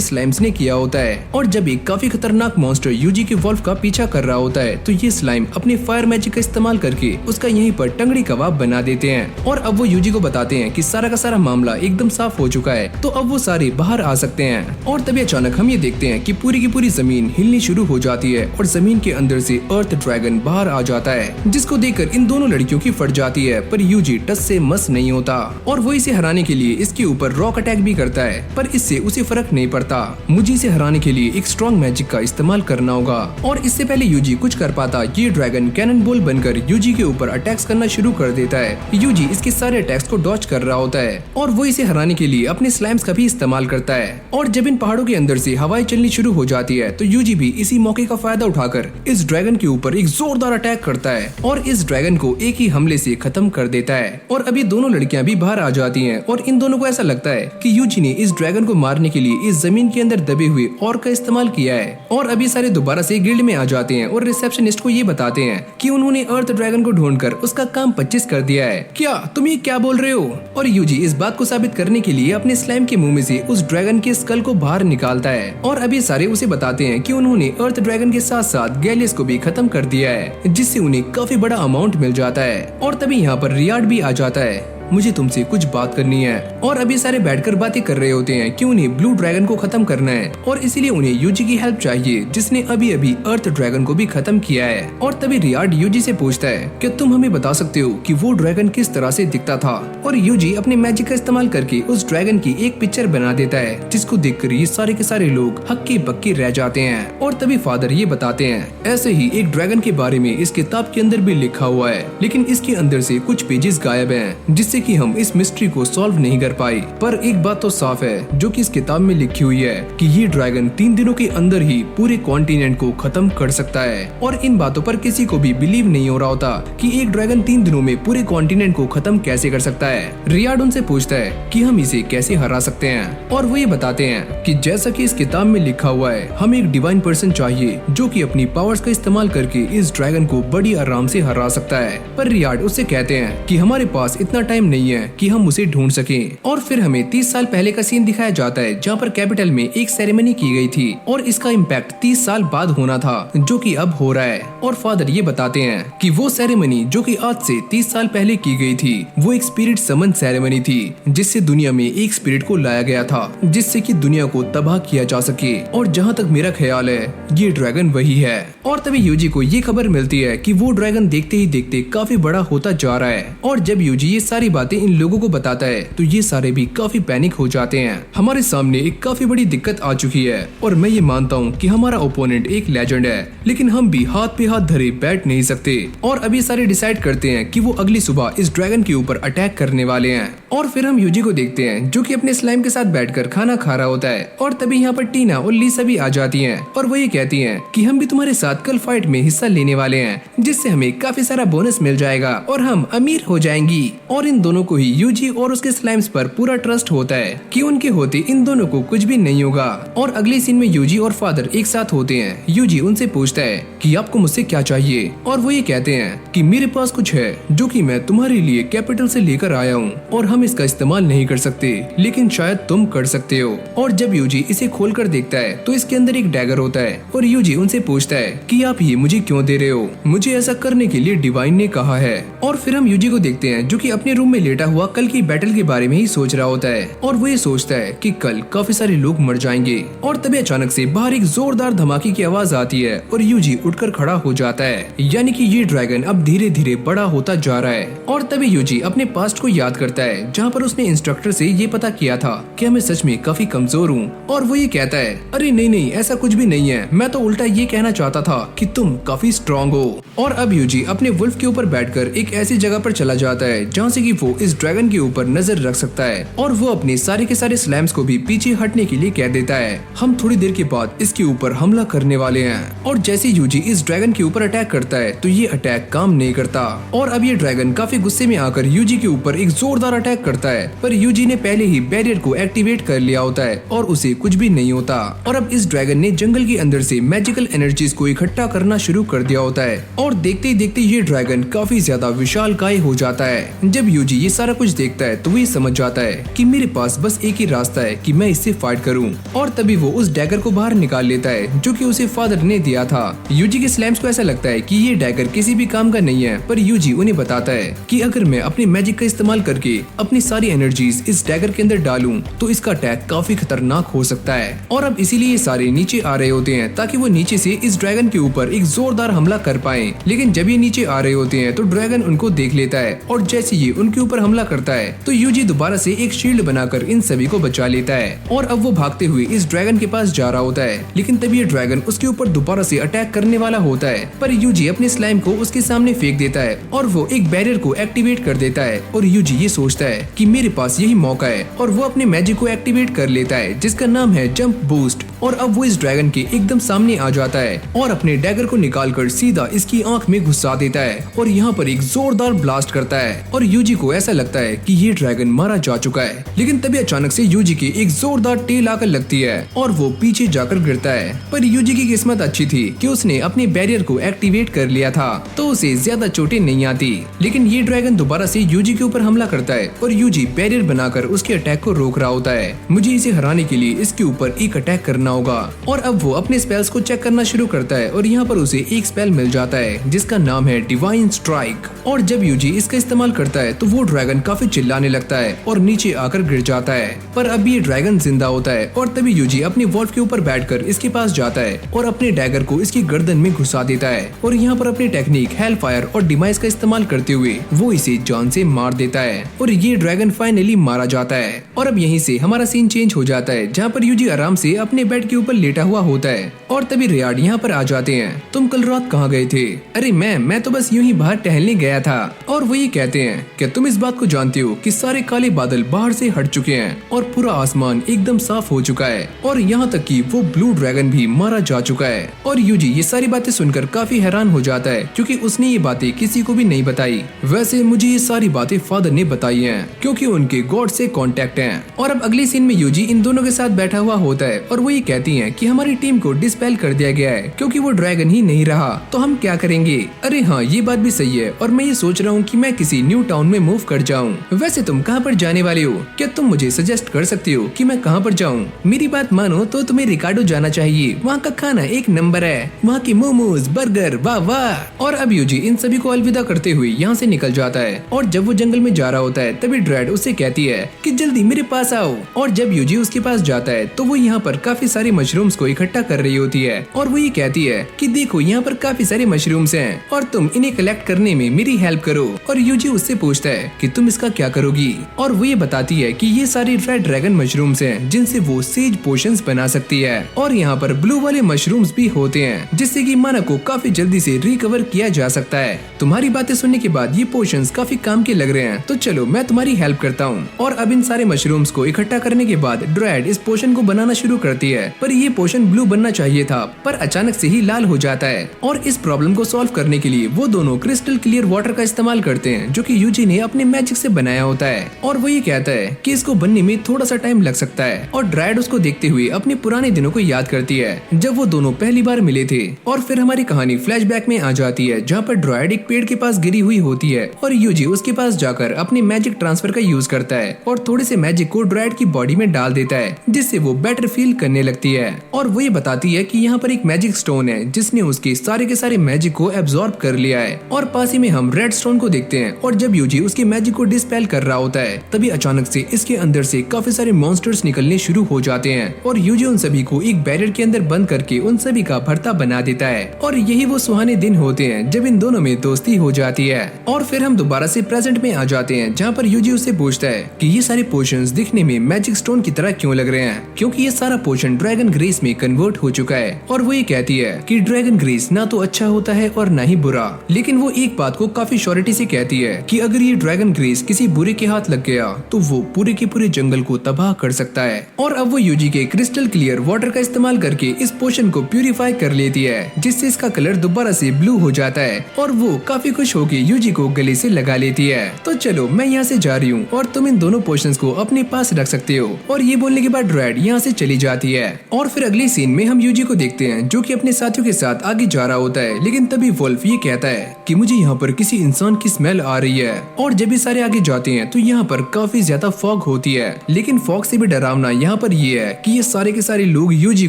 स्लाइम्स ने किया होता है। और जब एक काफी खतरनाक मॉन्स्टर यूजी के वॉल्फ का पीछा कर रहा होता है तो ये स्लाइम अपने फायर मैजिक का इस्तेमाल करके उसका यहीं पर टंगड़ी कबाब बना देते हैं। और अब वो यूजी को बताते हैं कि सारा का सारा मामला एकदम साफ हो चुका है तो अब वो सारे बाहर आ सकते हैं। और तभी अचानक हम ये देखते हैं कि पूरी की पूरी जमीन हिलनी शुरू हो जाती है और जमीन के अंदर से अर्थ ड्रैगन बाहर आ जाता है, जिसको देखकर इन दोनों लड़कियों की फट जाती है। पर यूजी टस से मस नहीं होता और वो इसे हराने के लिए इसके ऊपर रॉक अटैक भी करता है, पर इससे उसे फर्क नहीं पड़ता। मुझे इसे हराने के लिए एक स्ट्रॉन्ग मैजिक का इस्तेमाल करना होगा। और इससे पहले यूजी कुछ कर पाता ये ड्रैगन कैनन बॉल बनकर यूजी के ऊपर अटैक्स करना शुरू कर देता है। यूजी इसके सारे अटैक्स को डॉज कर रहा होता है और वो इसे हराने के लिए अपने स्लाइम्स का भी इस्तेमाल करता है। और जब इन पहाड़ों के अंदर से हवाएं चलनी शुरू हो जाती है तो यूजी भी इसी मौके का फायदा उठाकर इस ड्रैगन के ऊपर एक जोरदार अटैक करता है और इस ड्रैगन को एक ही हमले से खत्म कर देता है। और अभी दोनों लड़कियां भी बाहर आ जाती हैं और इन दोनों को ऐसा लगता है कि यूजी ने इस ड्रैगन को मारने के लिए इस जमीन के अंदर दबे हुए और का इस्तेमाल किया है। और अभी सारे दोबारा से गिल्ड में आ जाते हैं और रिसेप्शनिस्ट को ये बताते हैं कि उन्होंने अर्थ ड्रैगन को ढूंढकर उसका काम 25 कर दिया है। क्या तुम ये क्या बोल रहे हो? और यूजी इस बात को साबित करने के लिए अपने स्लाइम के मुंह में से उस ड्रैगन के स्कल को बाहर निकालता है। और अभी सारे उसे बताते हैं कि उन्होंने अर्थ ड्रैगन के साथ साथ गैलियस को भी खत्म कर दिया है, जिससे उन्हें काफी बड़ा अमाउंट मिल जाता है। और तभी यहाँ पर रियाड भी आ जाता है। मुझे तुमसे कुछ बात करनी है। और अभी सारे बैठकर बातें कर रहे होते हैं कि उन्हें ब्लू ड्रैगन को खत्म करना है और इसीलिए उन्हें यूजी की हेल्प चाहिए, जिसने अभी अभी अर्थ ड्रैगन को भी खत्म किया है। और तभी रियाड यूजी से पूछता है कि तुम हमें बता सकते हो कि वो ड्रैगन किस तरह से दिखता था। और यूजी अपने मैजिक का इस्तेमाल करके उस ड्रैगन की एक पिक्चर बना देता है, जिसको देखकर ये सारे के सारे लोग हक्के बक्के रह जाते हैं। और तभी फादर ये बताते हैं ऐसे ही एक ड्रैगन के बारे में इस किताब के अंदर भी लिखा हुआ है, लेकिन इसके अंदर से कुछ पेजेस गायब हैं, जिससे कि हम इस मिस्ट्री को सॉल्व नहीं कर पाए। पर एक बात तो साफ है जो कि इस किताब में लिखी हुई है कि ये ड्रैगन 3 दिनों के अंदर ही पूरे कॉन्टिनेंट को खत्म कर सकता है। और इन बातों पर किसी को भी बिलीव नहीं हो रहा होता कि एक ड्रैगन 3 दिनों में पूरे कॉन्टिनेंट को खत्म कैसे कर सकता है। रियाड उनसे पूछता है कि हम इसे कैसे हरा सकते हैं और वो ये बताते हैं कि जैसा कि इस किताब में लिखा हुआ है, हमें एक डिवाइन पर्सन चाहिए जो कि अपनी पावर्स का इस्तेमाल करके इस ड्रैगन को बड़ी आराम से हरा सकता है। पर रियाड उससे कहते हैं कि हमारे पास इतना टाइम नहीं है कि हम उसे ढूंढ सकें। और फिर हमें 30 साल पहले का सीन दिखाया जाता है जहाँ पर कैपिटल में एक सेरेमनी की गई थी और इसका इम्पैक्ट 30 साल बाद होना था, जो कि अब हो रहा है। और फादर ये बताते हैं कि वो सेरेमनी जो कि आज से 30 साल पहले की गई थी वो एक स्पिरिट समन सेरेमनी थी, जिससे दुनिया में एक स्पिरिट को लाया गया था जिससे कि दुनिया को तबाह किया जा सके। और जहाँ तक मेरा ख्याल है ये ड्रैगन वही है। और तभी यूजी को ये खबर मिलती है कि वो ड्रैगन देखते ही देखते काफी बड़ा होता जा रहा है। और जब यूजी ये सारी बातें इन लोगों को बताता है तो ये सारे भी काफी पैनिक हो जाते हैं। हमारे सामने एक काफी बड़ी दिक्कत आ चुकी है और मैं ये मानता हूँ कि हमारा ओपोनेंट एक लेजेंड है, लेकिन हम भी हाथ पे हाथ धरे बैठ नहीं सकते। और अभी सारे डिसाइड करते हैं कि वो अगली सुबह इस ड्रैगन के ऊपर अटैक करने वाले हैं। और फिर हम यूजी को देखते हैं जो कि अपने स्लाइम के साथ बैठकर खाना खा रहा होता है। और तभी यहाँ पर टीना और लीसा भी आ जाती हैं और वो ये कहती हैं कि हम भी तुम्हारे साथ कल फाइट में हिस्सा लेने वाले हैं, जिससे हमें काफी सारा बोनस मिल जाएगा और हम अमीर हो जाएंगी। और इन दोनों को ही यूजी और उसके स्लाइम्स पर पूरा ट्रस्ट होता है कि उनके होते इन दोनों को कुछ भी नहीं होगा। और अगले सीन में यूजी और फादर एक साथ होते हैं। यूजी उनसे पूछता है कि आपको मुझसे क्या चाहिए और वो ये कहते हैं कि मेरे पास कुछ है जो कि मैं तुम्हारे लिए कैपिटल से लेकर आया हूँ और हम इसका इस्तेमाल नहीं कर सकते, लेकिन शायद तुम कर सकते हो। और जब यूजी इसे खोलकर देखता है तो इसके अंदर एक डैगर होता है और यूजी उनसे पूछता है कि आप ये मुझे क्यों दे रहे हो, मुझे ऐसा करने के लिए डिवाइन ने कहा है। और फिर हम यूजी को देखते हैं जो कि अपने रूम में लेटा हुआ कल की बैटल के बारे में ही सोच रहा होता है और वो ये सोचता है कि कल काफी सारे लोग मर जाएंगे। और तभी अचानक से बाहर एक जोरदार धमाके की आवाज आती है और यूजी उठकर खड़ा हो जाता है, यानी कि ये ड्रैगन अब धीरे धीरे बड़ा होता जा रहा है। और तभी यूजी अपने पास्ट को याद करता है जहाँ पर उसने इंस्ट्रक्टर से ये पता किया था कि मैं सच में काफी कमजोर हूँ। और वो ये कहता है, अरे नहीं नहीं, ऐसा कुछ भी नहीं है, मैं तो उल्टा ये कहना चाहता था कि तुम काफी स्ट्रॉन्ग हो। और अब यूजी अपने वुल्फ के ऊपर बैठकर एक ऐसी जगह पर चला जाता है जहाँ से कि वो इस ड्रैगन के ऊपर नजर रख सकता है, और वो अपने सारे के सारे स्लैम्स को भी पीछे हटने के लिए कह देता है। हम थोड़ी देर के बाद इसके ऊपर हमला करने वाले हैं। और जैसे यूजी इस ड्रैगन के ऊपर अटैक करता है तो ये अटैक काम नहीं करता, और अब ये ड्रैगन काफी गुस्से में आकर यूजी के ऊपर एक जोरदार अटैक करता है। पर यूजी ने पहले ही बैरियर को एक्टिवेट कर लिया होता है और उसे कुछ भी नहीं होता। और अब इस ड्रैगन ने जंगल के अंदर से मैजिकल एनर्जीज को इकट्ठा करना शुरू कर दिया होता है, और देखते ही देखते ये ड्रैगन काफी ज्यादा विशालकाय हो जाता है। जब यूजी ये सारा कुछ देखता है तो वो समझ जाता है कि मेरे पास बस एक ही रास्ता है कि मैं इससे फाइट करूं। और तभी वो उस डैगर को बाहर निकाल लेता है जो कि उसे फादर ने दिया था। यूजी के स्लैम्स को ऐसा लगता है कि ये डैगर किसी भी काम का नहीं है, पर यूजी उन्हें बताता है कि अगर मैं अपनी मैजिक का इस्तेमाल करके अपनी सारी एनर्जीज इस डैगर के अंदर डालूं तो इसका अटैक काफी खतरनाक हो सकता है। और अब इसीलिए सारे नीचे आ रहे होते हैं ताकि वो नीचे से इस ड्रैगन के ऊपर एक जोरदार हमला कर पाए। लेकिन जब ये नीचे आ रहे होते हैं तो ड्रैगन उनको देख लेता है, और जैसे ये उनके ऊपर हमला करता है तो यूजी दोबारा से एक शील्ड बनाकर इन सभी को बचा लेता है। और अब वो भागते हुए इस ड्रैगन के पास जा रहा होता है, लेकिन तभी ये ड्रैगन उसके ऊपर दोबारा से अटैक करने वाला होता है। पर यूजी अपने स्लाइम को उसके सामने फेंक देता है और वो एक बैरियर को एक्टिवेट कर देता है। और यूजी ये सोचता है कि मेरे पास यही मौका है, और वो अपने मैजिक को एक्टिवेट कर लेता है जिसका नाम है जंप बूस्ट। और अब वो इस ड्रैगन के एकदम सामने आ जाता है और अपने डैगर को निकालकर सीधा इसकी आंख में घुसा देता है, और यहाँ पर एक जोरदार ब्लास्ट करता है। और यूजी को ऐसा लगता है कि ये ड्रैगन मारा जा चुका है, लेकिन तभी अचानक से यूजी की एक जोरदार टेल आकर लगती है और वो पीछे जाकर गिरता है। पर यूजी की किस्मत अच्छी थी कि उसने अपने बैरियर को एक्टिवेट कर लिया था, तो उसे ज्यादा चोटें नहीं आती। लेकिन ये ड्रैगन दोबारा से यूजी के ऊपर हमला करता है और यूजी बैरियर बनाकर उसके अटैक को रोक रहा होता है। मुझे इसे हराने के लिए इसके ऊपर एक अटैक करना होगा। और अब वो अपने स्पेल्स को चेक करना शुरू करता है, और यहाँ पर उसे एक स्पेल मिल जाता है जिसका नाम है डिवाइन स्ट्राइक। और जब यूजी इसका इस्तेमाल करता है तो वो ड्रैगन काफी चिल्लाने लगता है और नीचे आकर गिर जाता है। पर अब ये ड्रैगन जिंदा होता है, और तभी यूजी अपने वॉल्फ के ऊपर बैठकर इसके पास जाता है और अपने डैगर को इसकी गर्दन में घुसा देता है। और यहाँ पर अपनी टेक्निक हेल फायर और डिमाइस का इस्तेमाल करते हुए वो इसे जान से मार देता है, और ये ड्रैगन फाइनली मारा जाता है। और अब यहीं से हमारा सीन चेंज हो जाता है, जहाँ पर यूजी आराम से अपने बेड के ऊपर लेटा हुआ होता है। और तभी रियार्ड यहाँ पर आ जाते हैं। तुम कल रात कहाँ गए थे? अरे मैं तो बस यूं ही बाहर टहलने गया था। और वो ये कहते हैं कि तुम इस बात को जानते हो कि सारे काले बादल बाहर से हट चुके हैं और पूरा आसमान एकदम साफ हो चुका है, और यहाँ तक कि वो ब्लू ड्रैगन भी मारा जा चुका है। और यूजी ये सारी बातें सुनकर काफी हैरान हो जाता है, क्योंकि उसने ये बातें किसी को भी नहीं बताई। वैसे मुझे ये सारी बातें फादर ने बताई हैं, क्योंकि उनके गॉड से कांटेक्ट हैं। और अब अगले सीन में यूजी इन दोनों के साथ बैठा हुआ होता है, और वो ये कहती हैं कि हमारी टीम को डिस्पेल कर दिया गया है क्योंकि वो ड्रैगन ही नहीं रहा, तो हम क्या करेंगे? अरे हाँ, ये बात भी सही है, और मैं ये सोच रहा हूँ कि मैं किसी न्यू टाउन में मूव कर जाऊँ। वैसे तुम कहाँ पर जाने वाले हो? क्या तुम मुझे सजेस्ट कर सकते हो कि मैं कहाँ पर जाऊँ? मेरी बात मानो तो तुम्हें रिकार्डो जाना चाहिए, वहाँ का खाना एक नंबर है, वहाँ की मोमोज, बर्गर, वाह वाह। और अब यूजी इन सभी को अलविदा करते हुए यहाँ से निकल जाता है, और जब वो जंगल में जा रहा होता है तभी ड्रैड उससे कहती है कि जल्दी मेरे पास आओ। और जब यूजी उसके पास जाता है तो वो यहाँ पर काफी सारे मशरूम्स को इकट्ठा कर रही होती है, और वो ये कहती है कि देखो यहाँ पर काफी सारे मशरूम्स हैं और तुम इन्हें कलेक्ट करने में मेरी हेल्प करो। और यूजी उससे पूछता है कि तुम इसका क्या करोगी? और वो ये बताती है कि ये सारे रेड ड्रैगन मशरूम्स हैं जिनसे वो सेज पोशंस बना सकती है, और यहाँ पर ब्लू वाले मशरूम्स भी होते हैं जिससे कि माना को काफी जल्दी से रिकवर किया जा सकता है। तुम्हारी बातें सुनने के बाद ये पोशंस काफी काम के लग रहे हैं, तो चलो मैं तुम्हारी हेल्प करता हूँ। और अब इन सारे मशरूम्स को इकट्ठा करने के बाद ड्रैड इस पोशन को बनाना शुरू करती है, पर ये पोशन ब्लू बनना चाहिए था, पर अचानक से ही लाल हो जाता है। और इस प्रॉब्लम को सॉल्व करने के लिए वो दोनों क्रिस्टल क्लियर वाटर का इस्तेमाल करते हैं जो कि यूजी ने अपने मैजिक से बनाया होता है। और वो ये कहता है कि इसको बनने में थोड़ा सा टाइम लग सकता है, और ड्रैड उसको देखते हुए अपने पुराने दिनों को याद करती है जब वो दोनों पहली बार मिले थे। और फिर हमारी कहानी फ्लैशबैक में आ जाती है, जहाँ पर ड्रैड एक पेड़ के पास गिरी हुई होती है, और यूजी उसके पास जाकर अपने मैजिक ट्रांसफर का यूज करता है और थोड़े से मैजिक को ड्रैड की बॉडी में डाल देता है, जिससे वो बेटर फील करने लगती है। और वो ये बताती है कि यहाँ पर एक मैजिक स्टोन है जिसने उसके सारे के सारे मैजिक को एब्जॉर्ब कर लिया है। और पास ही में हम रेड स्टोन को देखते हैं, और जब यूजी उसके मैजिक को डिस्पेल कर रहा होता है तभी अचानक से इसके अंदर से काफी सारे मॉन्स्टर्स निकलने शुरू हो जाते हैं, और यूजी उन सभी को एक बैरियर के अंदर बंद करके उन सभी का भरता बना देता है। और यही वो सुहाने दिन होते हैं जब इन दोनों में दोस्ती हो जाती है। और फिर हम दोबारा से प्रेजेंट में आ जाते हैं, जहाँ पर यूजी उससे पूछता है कि ये सारे पोशंस दिखने में मैजिक स्टोन की तरह क्यों लग रहे हैं, क्योंकि ये सारा पोशन ड्रैगन ग्रेस में कन्वर्ट हो चुका है। और वो ये कहती है कि ड्रैगन ग्रेस ना तो अच्छा होता है और ना ही बुरा, लेकिन वो एक बात को काफी श्योरिटी से कहती है कि अगर ये ड्रैगन ग्रेस किसी बुरे के हाथ लग गया तो वो पूरे के पूरे जंगल को तबाह कर सकता है। और अब वो यूजी के क्रिस्टल क्लियर वाटर का इस्तेमाल करके इस पोशन को प्यूरिफाई कर लेती है, जिससे इसका कलर दोबारा से ब्लू हो जाता है और वो काफी खुश होकर यूजी को गले से लगा लेती है। तो चलो मैं यहाँ से जा रही हूँ और तुम इन दोनों पोशंस को अपने पास रख सकते हो। और ये बोलने के बाद रेड यहाँ से चली जाती है। और फिर अगले सीन में हम यूजी को देखते हैं जो कि अपने साथियों के साथ आगे जा रहा होता है, लेकिन तभी वुल्फ ये कहता है कि मुझे यहाँ पर किसी इंसान की स्मेल आ रही है। और जब ये सारे आगे जाते हैं तो यहाँ पर काफी ज्यादा फॉग होती है, लेकिन फॉग से भी डरावना यहाँ पर ये है कि ये सारे के सारे लोग यूजी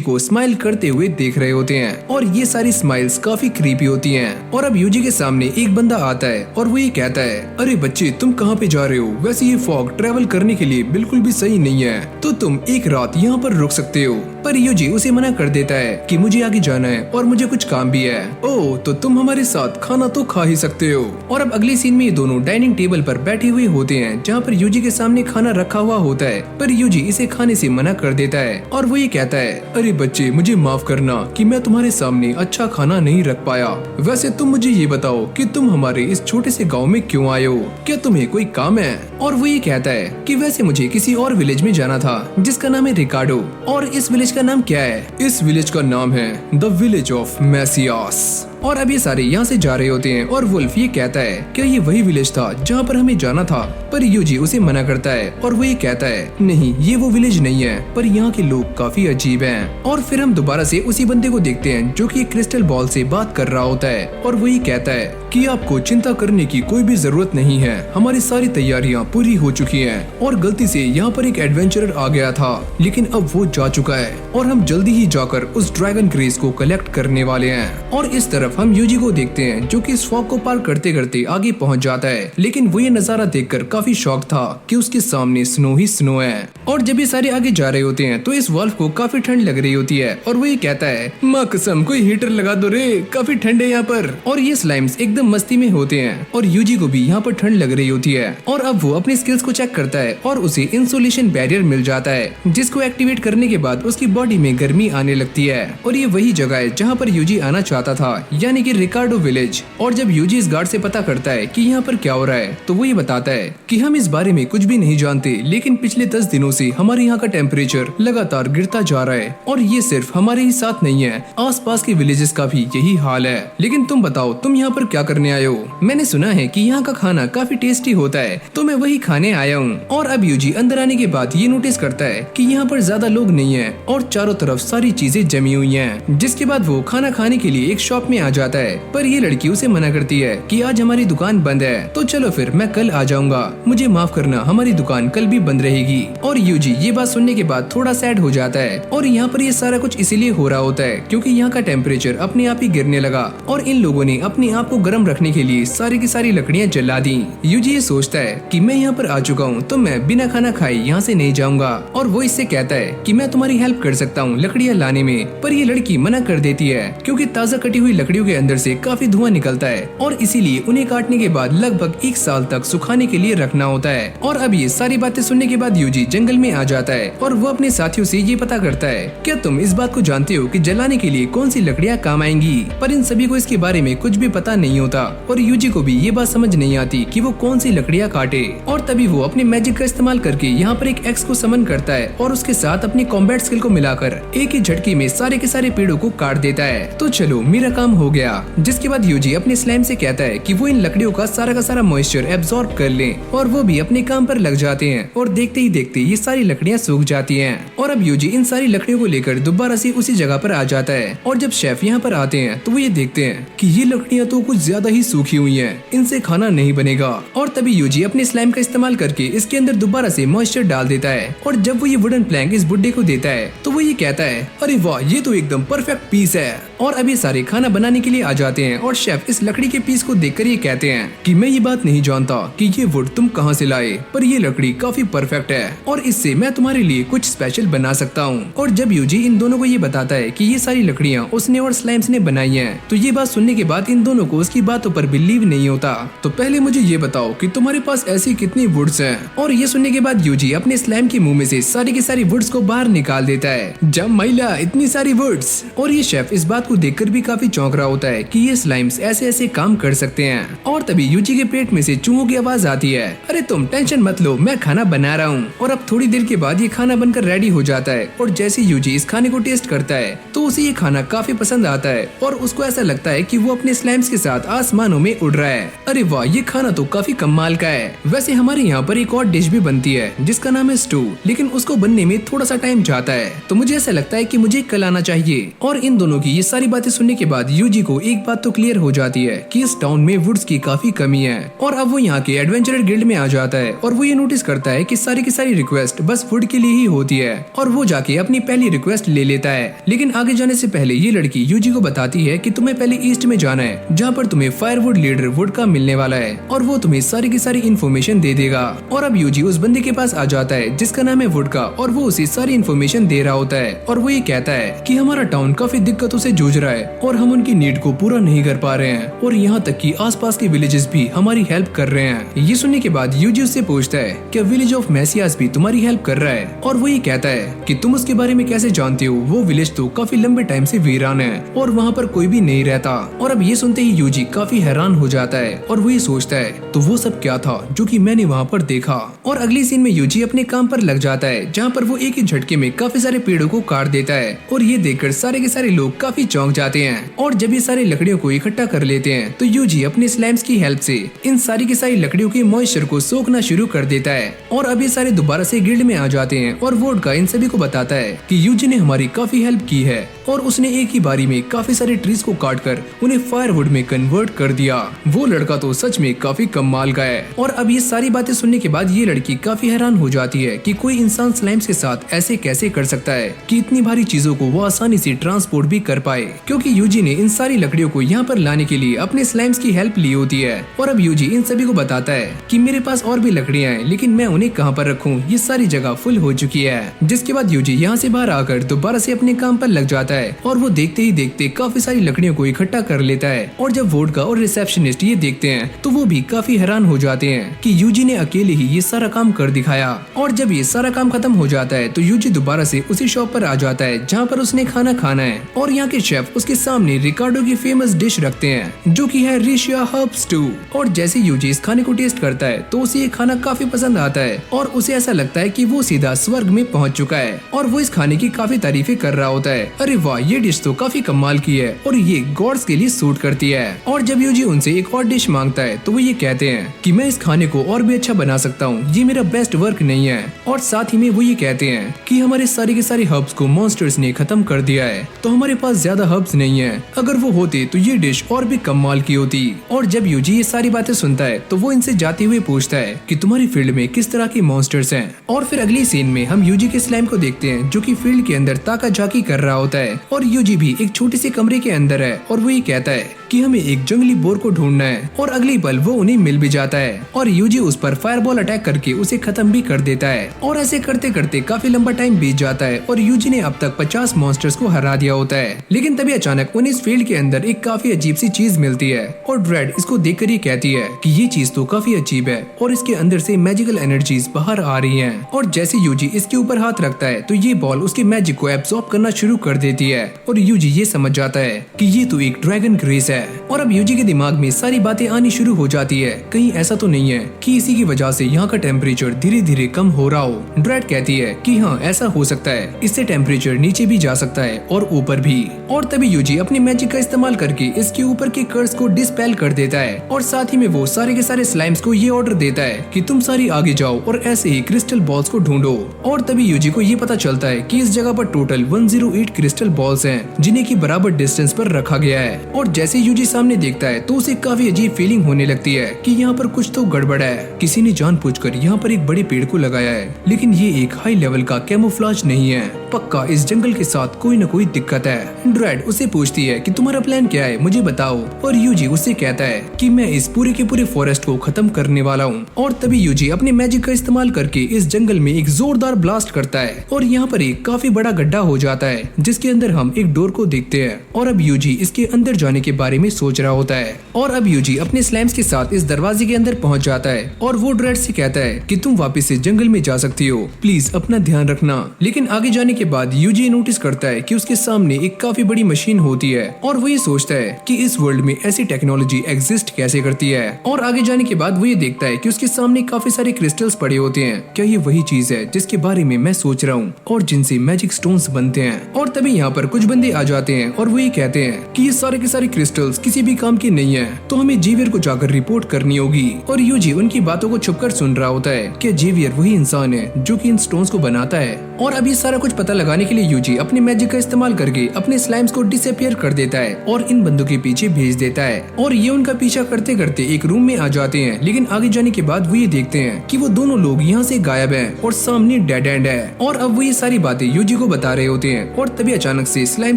को स्माइल करते हुए देख रहे होते हैं और ये सारी स्माइल्स काफी क्रीपी होती हैं। और अब यूजी के सामने एक बंदा आता है और वो ये कहता है, अरे बच्चे तुम कहाँ पे जा रहे हो? वैसे ये फॉग ट्रेवल करने के लिए बिल्कुल भी सही नहीं है, तो तुम एक रात यहाँ पर रुक सकते हो। पर यूजी उसे मना कर देता है कि मुझे आगे जाना है और मुझे कुछ काम भी है। ओह तो तुम हमारे साथ खाना तो खा ही सकते हो। और अब अगले सीन में ये दोनों डाइनिंग टेबल पर बैठे हुए होते हैं जहाँ पर यूजी के सामने खाना रखा हुआ होता है, पर यूजी इसे खाने से मना कर देता है और वो ये कहता है, अरे बच्चे मुझे माफ करना कि मैं तुम्हारे सामने अच्छा खाना नहीं रख पाया। वैसे तुम मुझे ये बताओ कि तुम हमारे इस छोटे से गाँव में क्यों आए हो? क्या तुम्हें कोई काम है? और वो ये कहता है कि वैसे मुझे किसी और विलेज में जाना था जिसका नाम है रिकार्डो। और इस विलेज का नाम क्या है? इस विलेज का नाम है द विलेज ऑफ मैसियास। और अब ये सारे यहाँ से जा रहे होते हैं और वुल्फ ये कहता है कि ये वही विलेज था जहाँ पर हमें जाना था, पर यूजी उसे मना करता है और वो ये कहता है, नहीं ये वो विलेज नहीं है, पर यहाँ के लोग काफी अजीब हैं। और फिर हम दोबारा से उसी बंदे को देखते हैं जो कि एक क्रिस्टल बॉल से बात कर रहा होता है और वो ये कहता है कि आपको चिंता करने की कोई भी जरूरत नहीं है, हमारी सारी तैयारियाँ पूरी हो चुकी हैं और गलती से यहाँ पर एक एडवेंचरर आ गया था, लेकिन अब वो जा चुका है और हम जल्दी ही जाकर उस ड्रैगन ग्रेस को कलेक्ट करने वाले हैं। और इस तरफ हम यूजी को देखते हैं जो कि इस फॉग को पार करते करते आगे पहुंच जाता है, लेकिन वो ये नजारा देखकर काफी शॉक था कि उसके सामने स्नो ही स्नो है। और जब ये सारे आगे जा रहे होते हैं तो इस वुल्फ को काफी ठंड लग रही होती है और वो ये कहता है, माँ कसम कोई हीटर लगा दो रे, काफी ठंड है यहाँ पर। और ये स्लाइम्स एकदम मस्ती में होते हैं और यूजी को भी यहाँ पर ठंड लग रही होती है। और अब वो अपनी स्किल्स को चेक करता है और उसे इंसुलेशन बैरियर मिल जाता है, जिसको एक्टिवेट करने के बाद उसकी बॉडी में गर्मी आने लगती है। और ये वही जगह है जहाँ पर यूजी आना चाहता था, यानी कि रिकार्डो विलेज। और जब यूजी इस गार्ड से पता करता है कि यहाँ पर क्या हो रहा है तो वो ये बताता है कि हम इस बारे में कुछ भी नहीं जानते, लेकिन पिछले 10 दिनों से हमारे यहाँ का टेम्परेचर लगातार गिरता जा रहा है और ये सिर्फ हमारे ही साथ नहीं है, आसपास के विलेजेस का भी यही हाल है। लेकिन तुम बताओ तुम यहाँ पर क्या करने आए हो? मैंने सुना है कि यहाँ का खाना काफी टेस्टी होता है, तो मैं वही खाने आया हूँ। और अब यूजी अंदर आने के बाद ये नोटिस करता है कि यहाँ पर ज्यादा लोग नहीं है और चारों तरफ सारी चीजें जमी हुई हैं। जिसके बाद वो खाना खाने के लिए एक शॉप में आ जाता है, पर ये लड़की उसे मना करती है कि आज हमारी दुकान बंद है, तो चलो फिर मैं कल आ जाऊंगा, मुझे माफ करना हमारी दुकान कल भी बंद रहेगी। और यूजी ये बात सुनने के बाद थोड़ा सैड हो जाता है। और यहाँ पर ये सारा कुछ इसीलिए हो रहा होता है क्योंकि यहाँ का टेम्परेचर अपने आप ही गिरने लगा और इन लोगों ने अपने आप को गर्म रखने के लिए सारी की सारी लकड़ियाँ जला दी। यूजी ये सोचता है कि मैं यहाँ पर आ चुका हूँ तो मैं बिना खाना खाए यहाँ से नहीं जाऊंगा। और वो इससे कहता है कि मैं तुम्हारी हेल्प कर सकता हूँ लकड़ियाँ लाने में, पर ये लड़की मना कर देती है क्योंकि ताज़ा कटी हुई लकड़ियों के अंदर से काफी धुआं निकलता है और इसीलिए उन्हें काटने के बाद लगभग 1 साल तक सुखाने के लिए रखना होता है। और अब ये सारी बातें सुनने के बाद यूजी जंगल में आ जाता है और वो अपने साथियों से ये पता करता है, क्या तुम इस बात को जानते हो कि जलाने के लिए कौन सी लकड़ियाँ काम आएंगी? पर इन सभी को इसके बारे में कुछ भी पता नहीं होता और यूजी को भी ये बात समझ नहीं आती कि वो कौन सी लकड़ियाँ काटे। और तभी वो अपने मैजिक का इस्तेमाल करके यहाँ पर एक एक्स को समन करता है और उसके साथ अपनी कॉम्बैट स्किल को मिलाकर एक ही झटके में सारे के सारे पेड़ों को काट देता है। तो चलो मेरा काम हो गया। जिसके बाद यूजी अपने स्लाइम से कहता है कि वो इन लकड़ियों का सारा मॉइस्चर एब्जॉर्ब कर ले और वो भी अपने काम पर लग जाते हैं और देखते ही देखते ये सारी लकड़ियाँ सूख जाती हैं। और अब यूजी इन सारी लकड़ियों को लेकर दोबारा से उसी जगह पर आ जाता है और जब शेफ यहाँ पर आते हैं तो वो ये देखते हैं कि ये लकड़ियाँ तो कुछ ज्यादा ही सूखी हुई हैं, इनसे खाना नहीं बनेगा। और तभी यूजी अपने स्लाइम का इस्तेमाल करके इसके अंदर दोबारा से मॉइस्चर डाल देता है और जब वो ये वुडन प्लैंक इस बुड्ढे को देता है तो वो ये कहता है, अरे वाह ये तो एकदम परफेक्ट पीस है। और अभी सारे खाना बनाने लाने के लिए आ जाते हैं और शेफ इस लकड़ी के पीस को देखकर ये कहते हैं कि मैं ये बात नहीं जानता कि ये वुड तुम कहाँ से लाए, पर ये लकड़ी काफी परफेक्ट है और इससे मैं तुम्हारे लिए कुछ स्पेशल बना सकता हूँ। और जब यूजी इन दोनों को ये बताता है कि ये सारी लकड़ियाँ उसने और स्लाइम्स ने बनाई हैं, तो ये बात सुनने के बाद इन दोनों को उसकी बातों पर बिलीव नहीं होता। तो पहले मुझे ये बताओ कि तुम्हारे पास ऐसी कितनी वुड्स हैं। और ये सुनने के बाद यूजी अपने स्लाइम के मुंह में से सारी की सारी वुड्स को बाहर निकाल देता है। जब महिला इतनी सारी वुड्स। और ये शेफ इस बात को देखकर भी काफी चौंक रहा होता है कि ये स्लाइम्स ऐसे ऐसे काम कर सकते हैं। और तभी यूजी के पेट में से चूहों की आवाज आती है, अरे तुम टेंशन मत लो, मैं खाना बना रहा हूँ। और अब थोड़ी देर के बाद ये खाना बनकर रेडी हो जाता है और जैसे यूजी इस खाने को टेस्ट करता है तो उसे ये खाना काफी पसंद आता है और उसको ऐसा लगता है कि वो अपने स्लाइम्स के साथ आसमानों में उड़ रहा है। अरे वाह, ये खाना तो काफी कमाल का है। वैसे हमारे यहाँ पर एक और डिश भी बनती है जिसका नाम है स्टू, लेकिन उसको बनने में थोड़ा सा टाइम जाता है, तो मुझे ऐसा लगता है कि मुझे कल आना चाहिए। और इन दोनों की ये सारी बातें सुनने के बाद यूजी को एक बात तो क्लियर हो जाती है कि इस टाउन में वुड्स की काफी कमी है। और अब वो यहाँ के एडवेंचरर गिल्ड में आ जाता है और वो ये नोटिस करता है कि सारी की सारी रिक्वेस्ट बस वुड के लिए ही होती है और वो जाके अपनी पहली रिक्वेस्ट ले लेता है। लेकिन आगे जाने से पहले ये लड़की यूजी को बताती है कि तुम्हें पहले ईस्ट में जाना है जहाँ पर तुम्हें फायरवुड लीडर वुड का मिलने वाला है और वो तुम्हें सारी की सारी इन्फॉर्मेशन दे देगा। और अब यूजी उस बंदे के पास आ जाता है जिसका नाम है वुड का और वो उसे सारी इन्फॉर्मेशन दे रहा होता है और वो ये कहता है कि हमारा टाउन काफी दिक्कतों से जूझ रहा है और हम उनकी नीड को पूरा नहीं कर पा रहे हैं और यहाँ तक कि आसपास के विलेजेस भी हमारी हेल्प कर रहे हैं। ये सुनने के बाद यूजी उससे पूछता है क्या विलेज ऑफ मैसियास भी तुम्हारी हेल्प कर रहा है और वो ये कहता है कि तुम उसके बारे में कैसे जानते हो, वो विलेज तो काफी लंबे टाइम से वीरान है और वहाँ पर कोई भी नहीं रहता। और अब ये सुनते ही यूजी काफी हैरान हो जाता है और वो ये सोचता है तो वो सब क्या था जो कि मैंने वहाँ पर देखा। और अगली सीन में यूजी अपने काम पर लग जाता है जहाँ पर वो एक ही झटके में काफी सारे पेड़ों को काट देता है और ये देखकर सारे के सारे लोग काफी चौंक जाते हैं। और जब ये सारी लकड़ियों को इकट्ठा कर लेते हैं तो यूजी अपने स्लाइम्स की हेल्प से इन सारी की सारी लकड़ियों के मॉइस्चर को सोखना शुरू कर देता है। और अब ये सारे दोबारा से गिल्ड में आ जाते हैं और वुड का इन सभी को बताता है कि यूजी ने हमारी काफी हेल्प की है और उसने एक ही बारी में काफी सारे ट्रीज को काटकर उन्हें फायरवुड में कन्वर्ट कर दिया। वो लड़का तो सच में काफी कमाल का है। और अब ये सारी बातें सुनने के बाद ये लड़की काफी हैरान हो जाती है कि कोई इंसान स्लाइम्स के साथ ऐसे कैसे कर सकता है कि इतनी भारी चीजों को वो आसानी से ट्रांसपोर्ट भी कर पाए, क्योंकि यूजी ने इन सारी लकड़ियों को यहाँ पर लाने के लिए अपने स्लाइम्स की हेल्प ली होती है। और अब यूजी इन सभी को बताता है कि मेरे पास और भी लकड़ियाँ हैं लेकिन मैं उन्हें कहाँ पर रखूँ, ये सारी जगह फुल हो चुकी है। जिसके बाद यूजी यहाँ से बाहर आकर दोबारा से अपने काम पर लग जाता है और वो देखते ही देखते काफी सारी लकड़ियों को इकट्ठा कर लेता है। और जब वोडका और रिसेप्शनिस्ट ये देखते हैं तो वो भी काफी हैरान हो जाते हैं कि यूजी ने अकेले ही ये सारा काम कर दिखाया। और जब ये सारा काम खत्म हो जाता है तो यूजी दोबारा से उसी शॉप पर आ जाता है जहाँ पर उसने खाना खाना है और यहाँ के शेफ उसके सामने रिकार्डो की फेमस डिश रखते हैं जो कि है रिशिया हर्ब स्टू। और जैसे यूजी इस खाने को टेस्ट करता है तो उसे ये खाना काफी पसंद आता है और उसे ऐसा लगता है कि वो सीधा स्वर्ग में पहुँच चुका है और वो इस खाने की काफी तारीफें कर रहा होता है। अरे वाह, ये डिश तो काफी कमाल की है और ये गॉड्स के लिए सूट करती है। और जब यूजी उनसे एक और डिश मांगता है तो वो ये कहते हैं कि मैं इस खाने को और भी अच्छा बना सकता हूँ, ये मेरा बेस्ट वर्क नहीं है। और साथ ही में वो ये कहते हैं कि हमारे सारे के सारे हर्ब्स को मॉन्स्टर्स ने खत्म कर दिया है तो हमारे पास ज्यादा हर्ब्स नहीं है, अगर वो होते तो ये डिश और भी कमाल की होती। और जब यूजी ये सारी बातें सुनता है तो वो इनसे जाते हुए पूछता है कि तुम्हारी फील्ड में किस तरह के मॉन्स्टर्स हैं। और फिर अगली सीन में हम यूजी के स्लाइम को देखते हैं जो कि फील्ड के अंदर ताका झाकी कर रहा होता है और यूजी भी एक छोटे से कमरे के अंदर है और वो ये कहता है कि हमें एक जंगली बोर को ढूंढना है। और अगली पल वो उन्हें मिल भी जाता है और यूजी उस पर फायरबॉल अटैक करके उसे खत्म भी कर देता है। और ऐसे करते करते काफी लंबा टाइम बीत जाता है और यूजी ने अब तक 50 मॉन्स्टर्स को हरा दिया होता है। लेकिन तभी अचानक उन्हें इस फील्ड के अंदर एक काफी अजीब सी चीज मिलती है और ड्रेड इसको देखकर ये कहती है कि ये चीज तो काफी अजीब है और इसके अंदर से मैजिकल एनर्जीज बाहर आ रही हैं। और जैसे यूजी इसके ऊपर हाथ रखता है तो ये बॉल उसके मैजिक को एब्सॉर्ब करना शुरू कर देती है और यूजी ये समझ जाता है कि ये तो एक ड्रैगन ग्रेस है। और अब यूजी के दिमाग में सारी बातें आनी शुरू हो जाती है, कहीं ऐसा तो नहीं है कि इसी की वजह से यहाँ का टेम्परेचर धीरे धीरे कम हो रहा हो। ड्रेड कहती है कि हाँ ऐसा हो सकता है, इससे टेम्परेचर नीचे भी जा सकता है और ऊपर भी। और तभी यूजी अपने मैजिक का इस्तेमाल करके इसके ऊपर के कर्स को डिस्पेल कर देता है और साथ ही में वो सारे के सारे स्लाइम्स को ये ऑर्डर देता है कि तुम सारी आगे जाओ और ऐसे ही क्रिस्टल बॉल्स को ढूंढो। और तभी यूजी को ये पता चलता है कि इस जगह पर टोटल 108 क्रिस्टल बॉल्स हैं जिन्हें की बराबर डिस्टेंस पर रखा गया है। और जैसे यूजी सामने देखता है तो उसे काफी अजीब फीलिंग होने लगती है कि यहाँ पर कुछ तो गड़बड़ है, किसी ने जानबूझकर यहाँ पर एक बड़े पेड़ को लगाया है, लेकिन ये एक हाई लेवल का कैमोफ्लेज नहीं है। पक्का इस जंगल के साथ कोई न कोई दिक्कत है। ड्रेड उसे पूछती है कि तुम्हारा प्लान क्या है, मुझे बताओ। और यूजी उससे कहता है कि मैं इस पूरे के पूरे फॉरेस्ट को खत्म करने वाला हूँ। और तभी यूजी अपने मैजिक का इस्तेमाल करके इस जंगल में एक जोरदार ब्लास्ट करता है और यहाँ पर एक काफी बड़ा गड्ढा हो जाता है जिसके अंदर हम एक डोर को देखते हैं। और अब यूजी इसके अंदर जाने के बारे में सोच रहा होता है और अब यूजी अपने स्लाइम्स के साथ इस दरवाजे के अंदर पहुंच जाता है और वो ड्रेड से कहता है कि तुम वापस से जंगल में जा सकती हो, प्लीज अपना ध्यान रखना। लेकिन आगे जाने के बाद यूजी नोटिस करता है कि उसके सामने एक काफी बड़ी मशीन होती है और वो ये सोचता है कि इस वर्ल्ड में ऐसी टेक्नोलॉजी एग्जिस्ट कैसे करती है। और आगे जाने के बाद वो ये देखता है कि उसके सामने काफी सारे क्रिस्टल्स पड़े होते हैं। क्या ये वही चीज है जिसके बारे में मैं सोच रहा हूँ और जिनसे मैजिक स्टोन्स बनते हैं। और तभी यहाँ पर कुछ बंदे आ जाते हैं और वो ये कहते हैं कि ये सारे के सारे क्रिस्टल्स किसी भी काम के नहीं है, तो हमें जेवियर को जाकर रिपोर्ट करनी होगी। और यूजी उनकी बातों को छुपकर सुन रहा होता है कि जेवियर वही इंसान है जो कि इन स्टोन्स को बनाता है। और अब ये सारा कुछ पता लगाने के लिए यूजी अपने मैजिक का इस्तेमाल करके अपने स्लाइम्स को डिसअपियर कर देता है और इन बंदों के पीछे भेज देता है। और ये उनका पीछा करते करते एक रूम में आ जाते हैं। लेकिन आगे जाने के बाद वो ये देखते हैं कि वो दोनों लोग यहाँ से गायब हैं और सामने डेड एंड है। और अब वो ये सारी बातें यूजी को बता रहे होते हैं और तभी अचानक से स्लाइम